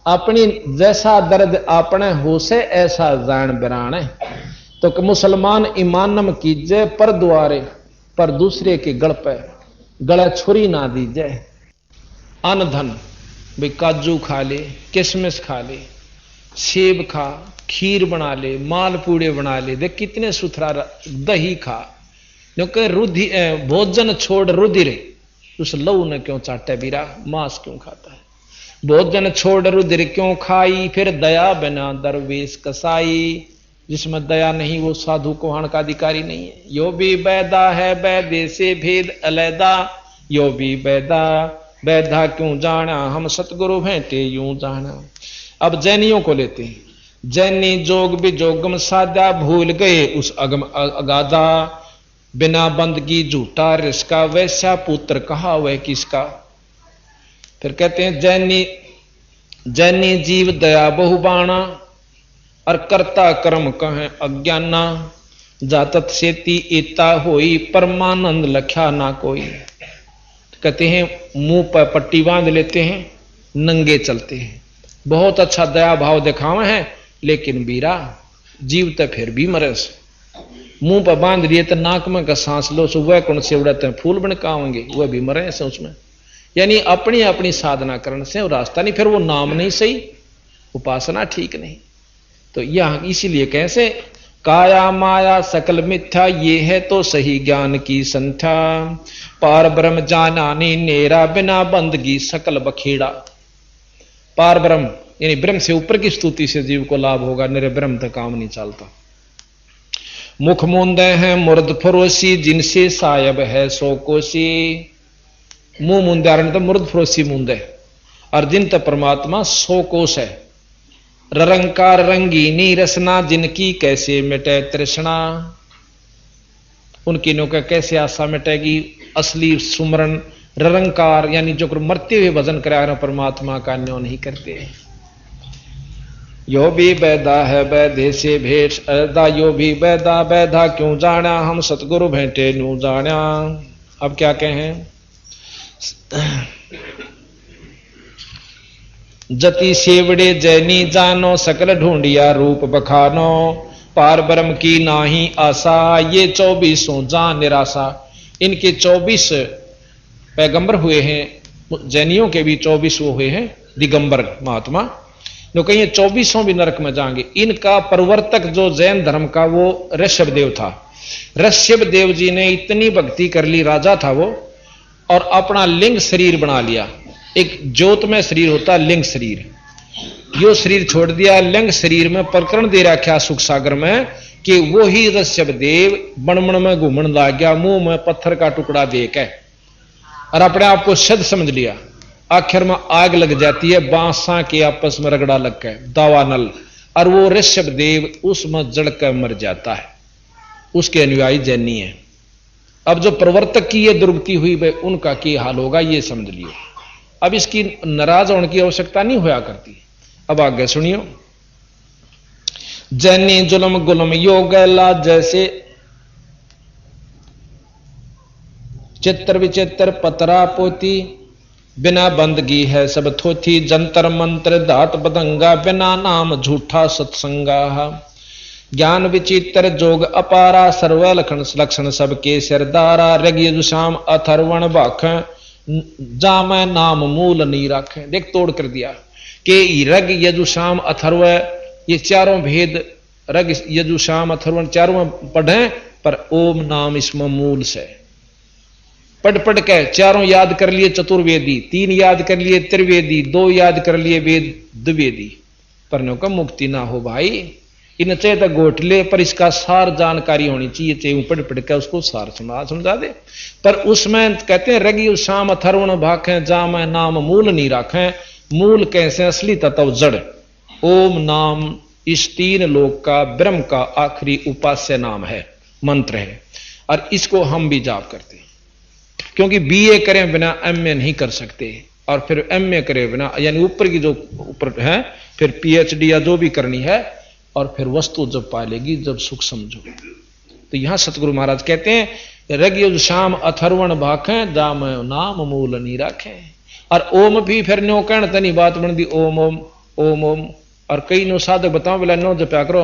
S1: अपनी जैसा दर्द अपने हो से ऐसा जान बिराने। तो मुसलमान ईमान नम कीजे पर द्वारे पर दूसरे के गल पे गला छुरी ना दीजे। अन्न धन भाई काजू खा ले, किशमिश खा ले, सेब खा, खीर बना ले, मालपूड़े बना ले, देख कितने सुथरा। दही खा, क्योंकि रुधि भोजन छोड़ रुधिर उस लहू ने क्यों चाटे बीरा, मांस क्यों खाता है। भोजन छोड़ रुधिर क्यों खाई, फिर दया बिना दरवेश कसाई। जिसमें दया नहीं वो साधु कोहान का अधिकारी नहीं है। यो भी बैदा है बैदे से भेद अलैदा, यो भी बैदा बैदा क्यों जाना हम सतगुरु भेंटे यूं जाना। अब जैनियों को लेते हैं। जैनी जोग विजोगम साधा भूल गए उस अगम अगाधा, बिना बंदगी झूठा रिसका वैसा पुत्र कहा वह किसका। फिर कहते हैं जैनी जीव दया बहुबाणा, और कर्ता कर्म कहें अज्ञाना। जातत सेती एता होई परमानंद लख्या ना कोई। कहते हैं मुंह पर पट्टी बांध लेते हैं, नंगे चलते हैं, बहुत अच्छा दया भाव दिखावे हैं, लेकिन बीरा जीव तो फिर भी मरे से। मुंह पर बांध लिए तो नाक में का सांस लो सो वह कौन से उड़ाते हैं फूल बनकावेंगे, वह भी मरे से उसमें। यानी अपनी अपनी साधना करने से वो रास्ता नहीं, फिर वो नाम नहीं सही, उपासना ठीक नहीं। तो यह इसीलिए कैसे काया माया सकल मिथ्या, ये है तो सही ज्ञान की संख्या। पार ब्रह्म जानानी नेरा बिना बंदगी सकल बखेड़ा। पार ब्रह्म यानी ब्रह्म से ऊपर की स्तुति से जीव को लाभ होगा, मेरे ब्रह्म तक काम नहीं चलता। मुख मूंदे हैं मुर्द फरोसी, जिनसे सायब है सो कोसी। मुंह मुंदारण तो मुर्द फरोसी मूंदे, और जिन तक परमात्मा सो कोश है। रंकार रंगीनी रसना, जिनकी कैसे मिटे तृष्णा। उनकी नौका कैसे आशा मिटेगी। असली सुमरन रंकार यानी जो मरते हुए भजन करा परमात्मा का न्यो नहीं करते। यो भी बैदा है बैधे से भेष अदा, यो भी बैदा बैधा क्यों जाना, हम सतगुरु भेंटे नू जाना। अब क्या कहें, जति सेवड़े जैनी जानो, सकल ढूंढिया रूप बखानो। पार ब्रह्म की नाही आशा, ये 24 जान निराशा। इनके 24 पैगंबर हुए हैं, जैनियों के भी 24 वो हुए हैं दिगंबर महात्मा, जो कहीं 24 भी नरक में जाएंगे। इनका प्रवर्तक जो जैन धर्म का वो ऋषभ देव था। ऋषभ देव जी ने इतनी भक्ति कर ली, राजा था वो, और अपना लिंग शरीर बना लिया। एक ज्योत में शरीर होता है लिंग शरीर, यो शरीर छोड़ दिया। लिंग शरीर में प्रकरण दे रखा सुख सागर में कि वो ही ऋषभ देव बनमण में घूमने लग गया, मुंह में पत्थर का टुकड़ा देके, और अपने आप को सिद्ध समझ लिया। आखिर में आग लग जाती है, बांसा के आपस में रगड़ा लग के दावानल, और वो ऋषभ देव उसमें जड़ कर मर जाता है। उसके अनुयायी जैनी है। अब जो प्रवर्तक की ये दुर्गति हुई वे उनका क्या हाल होगा ये समझ लियो। अब इसकी नाराज होने की आवश्यकता नहीं होया करती। अब आगे सुनियो, जैनी जुलम गुलम योगला, जैसे चित्र विचित्र पतरा पोती, बिना बंदगी है सब थोथी। जंतर मंत्र धात बदंगा, बिना नाम झूठा सत्संगा। ज्ञान विचित्र जोग अपारा, सर्व लक्षण सबके सिरदारा। रग यजुषाम अथर्वण भाख, जाम नाम मूल नहीं राखे। देख तोड़ कर दिया कि रग यजुषाम अथर्व ये चारों भेद, रग यजुषाम अथर्वण चारों पढ़े, पर ओम नाम इसमें मूल से। पढ़ पढ़ के चारों याद कर लिए चतुर्वेदी, 3 याद कर लिए त्रिवेदी, 2 याद कर लिए वेद द्विवेदी, पर नो का मुक्ति ना हो भाई। इन चाहे तो गोटले, पर इसका सार जानकारी होनी चाहिए, चाहे पढ़ पढ़ के उसको सार समझा दे। पर उसमें कहते हैं रगी शाम अथर्वण भाखें, जाम नाम मूल नहीं राखें। मूल कैसे, असली तत्व जड़। ओम नाम इस 3 लोक का ब्रह्म का आखिरी उपास्य नाम है, मंत्र है, और इसको हम भी जाप करते हैं। क्योंकि बीए करें बिना एमए नहीं कर सकते, और फिर एमए करे बिना, यानी ऊपर की जो ऊपर है, फिर पीएचडी या जो भी करनी है, और फिर वस्तु जब पालेगी जब सुख समझो। तो यहां सतगुरु महाराज कहते हैं रग शाम अथर्वण भाखें, जाम नाम मूल नहीं राखें। और ओम भी फिर नो कहने तनी बात बन दी, ओम ओम ओम ओम। और कई नो साधक बताओ बोला नो जपया करो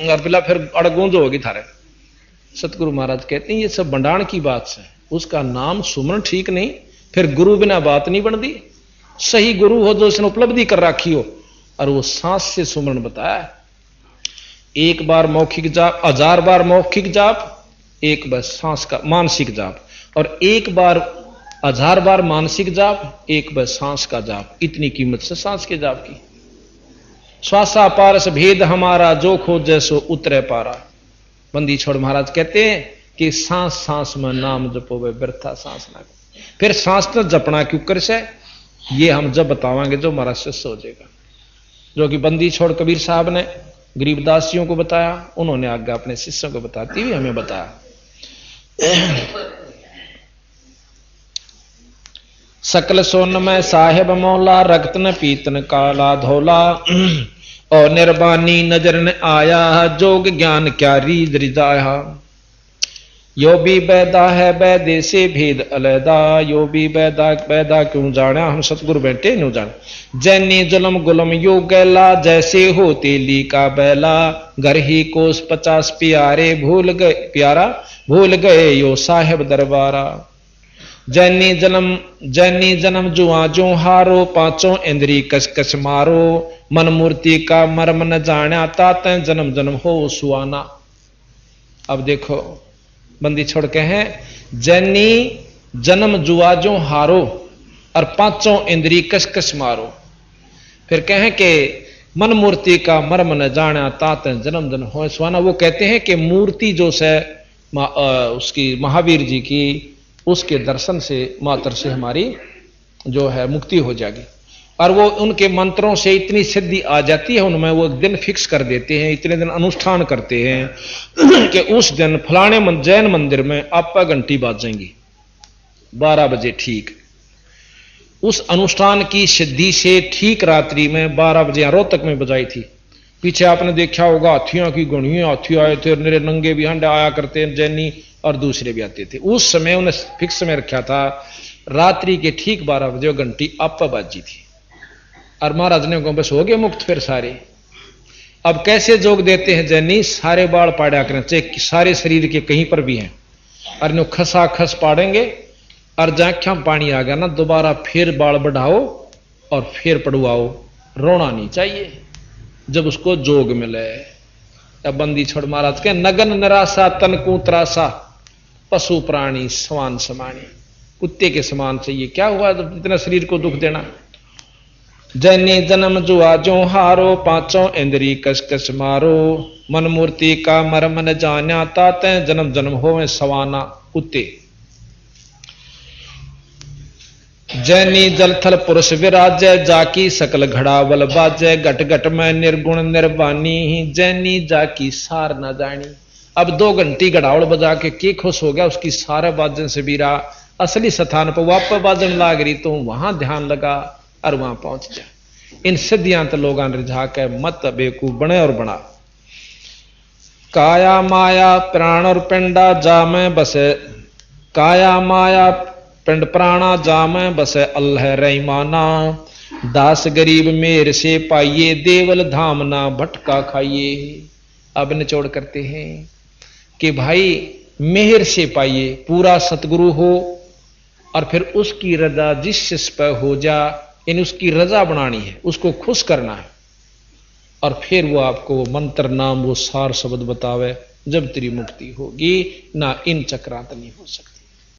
S1: और बोला फिर अड़गूंज होगी थारे। सतगुरु महाराज कहते हैं ये सब बंडाण की बात है, उसका नाम सुमरण ठीक नहीं, फिर गुरु बिना बात नहीं बनती। सही गुरु हो जो उसने उपलब्धि कर रखी हो, और वो सांस से सुमरण बताया। 1 बार मौखिक जाप, 1000 बार मौखिक जाप, 1 बार सांस का मानसिक जाप, और 1 बार 1000 बार मानसिक जाप, 1 बार सांस का जाप। इतनी कीमत से सांस के जाप की। श्वासा पारस भेद हमारा, जो खोजे सो उतरे पारा। बंदी छोड़ महाराज कहते हैं कि सांस सांस में नाम जपो वे व्यर्था सांस ना। फिर सांस तो जपना क्यों कर से, ये हम जब बतावांगे जो हमारा शिष्य हो जाएगा। जो कि बंदी छोड़ कबीर साहब ने गरीबदासियों को बताया, उन्होंने आगे अपने शिष्यों को बताती हुई हमें बताया। सकल सोन में साहेब मौला, रक्त न पीतन काला धोला। और निर्बानी नजर न आया, जोग ज्ञान क्या रीद रिजाया। यो भी बैदा है बैदे से भेद अलैदा, यो भी बैदा बैदा क्यों जाना, हम सतगुरु बैठे न्यू जान। जैनी जुलम गुलम यो गैला, जैसे हो तेली का बैला, घर ही कोस 50 प्यारे भूल गए, प्यारा भूल गए यो साहेब दरबारा। जैनी जन्म जुआ जो हारो, पांचों इंद्री कस कस मारो, मन मूर्ति का मर्म न जाना, ताते जन्म जन्म हो सुआना। अब देखो बंदी छोड़ के हैं, जैनी जन्म जुआ जो हारो और पांचों इंद्री कस कस मारो। फिर कहें कि मन मूर्ति का मर्म न जाना, तात जन्म जन्म हो सुहाना। वो कहते हैं कि मूर्ति जो से उसकी महावीर जी की, उसके दर्शन से मात्र से हमारी जो है मुक्ति हो जाएगी। और वो उनके मंत्रों से इतनी सिद्धि आ जाती है उनमें, वो दिन फिक्स कर देते हैं, इतने दिन अनुष्ठान करते हैं कि उस दिन फलाने जैन मंदिर में आपका घंटी बाजेंगी 12 बजे ठीक। उस अनुष्ठान की सिद्धि से ठीक रात्रि में 12 बजे रोहतक में बजाई थी। पीछे आपने देखा होगा हाथियों की गणियों, हाथी आए थे, निरे नंगे भी हंडे आया करते हैं जैनी, और दूसरे भी आते थे। उस समय उन्हें फिक्स में रखा था, रात्रि के ठीक 12 बजे घंटी आपा बाजी थी। और महाराज ने कहा बस हो गए मुक्त फिर सारे। अब कैसे जोग देते हैं जैनी, सारे बाल पाड़ा करें, चाहे सारे शरीर के कहीं पर भी हैं, और नो खसा खस पाड़ेंगे, और जाख्या पानी आ गया ना दोबारा फिर बाल बढ़ाओ और फिर पड़वाओ। रोना नहीं चाहिए जब उसको जोग मिले। अब बंदी छोड़ महाराज के नगन निराशा तन को त्रासा, पशु प्राणी समान समानी, कुत्ते के समान चाहिए। क्या हुआ जब इतना शरीर को दुख देना। जैनी जन्म जुआ जो हारो, पांचों इंद्री कस कस मारो, मन मूर्ति का मर्म न जाना, ताते जन्म जन्म होवे सवाना कुत्ते। जैनी जलथल पुरुष विराजय, जाकी सकल घड़ावल बाजय, घट घट में निर्गुण निर्वाणी, जैनी जाकी सार न जानी। अब 2 घंटी घड़ावल बजा के खुश हो गया, उसकी सारे बाजन से बीरा असली स्थान पर वापस बाजन लाग रही, तो वहां ध्यान लगा और वहां पहुंच जा। इन सिद्धियां तो लोग रिझा के मत बेकूफ बने और बना। काया माया प्राण और पिंडा जा में बसे, काया माया पिंड प्राणा जा में बसे, अल्लाह रहीमाना, दास गरीब मेर से पाइये, देवल धाम ना भटका खाइए। अब निचोड़ करते हैं कि भाई मेहर से पाइए, पूरा सतगुरु हो और फिर उसकी रजा जिस पर हो जा, इन उसकी रजा बनानी है, उसको खुश करना है, और फिर वो आपको मंत्र नाम वो सार शब्द बतावे, जब तेरी मुक्ति होगी ना इन चक्रांत नहीं हो सकती।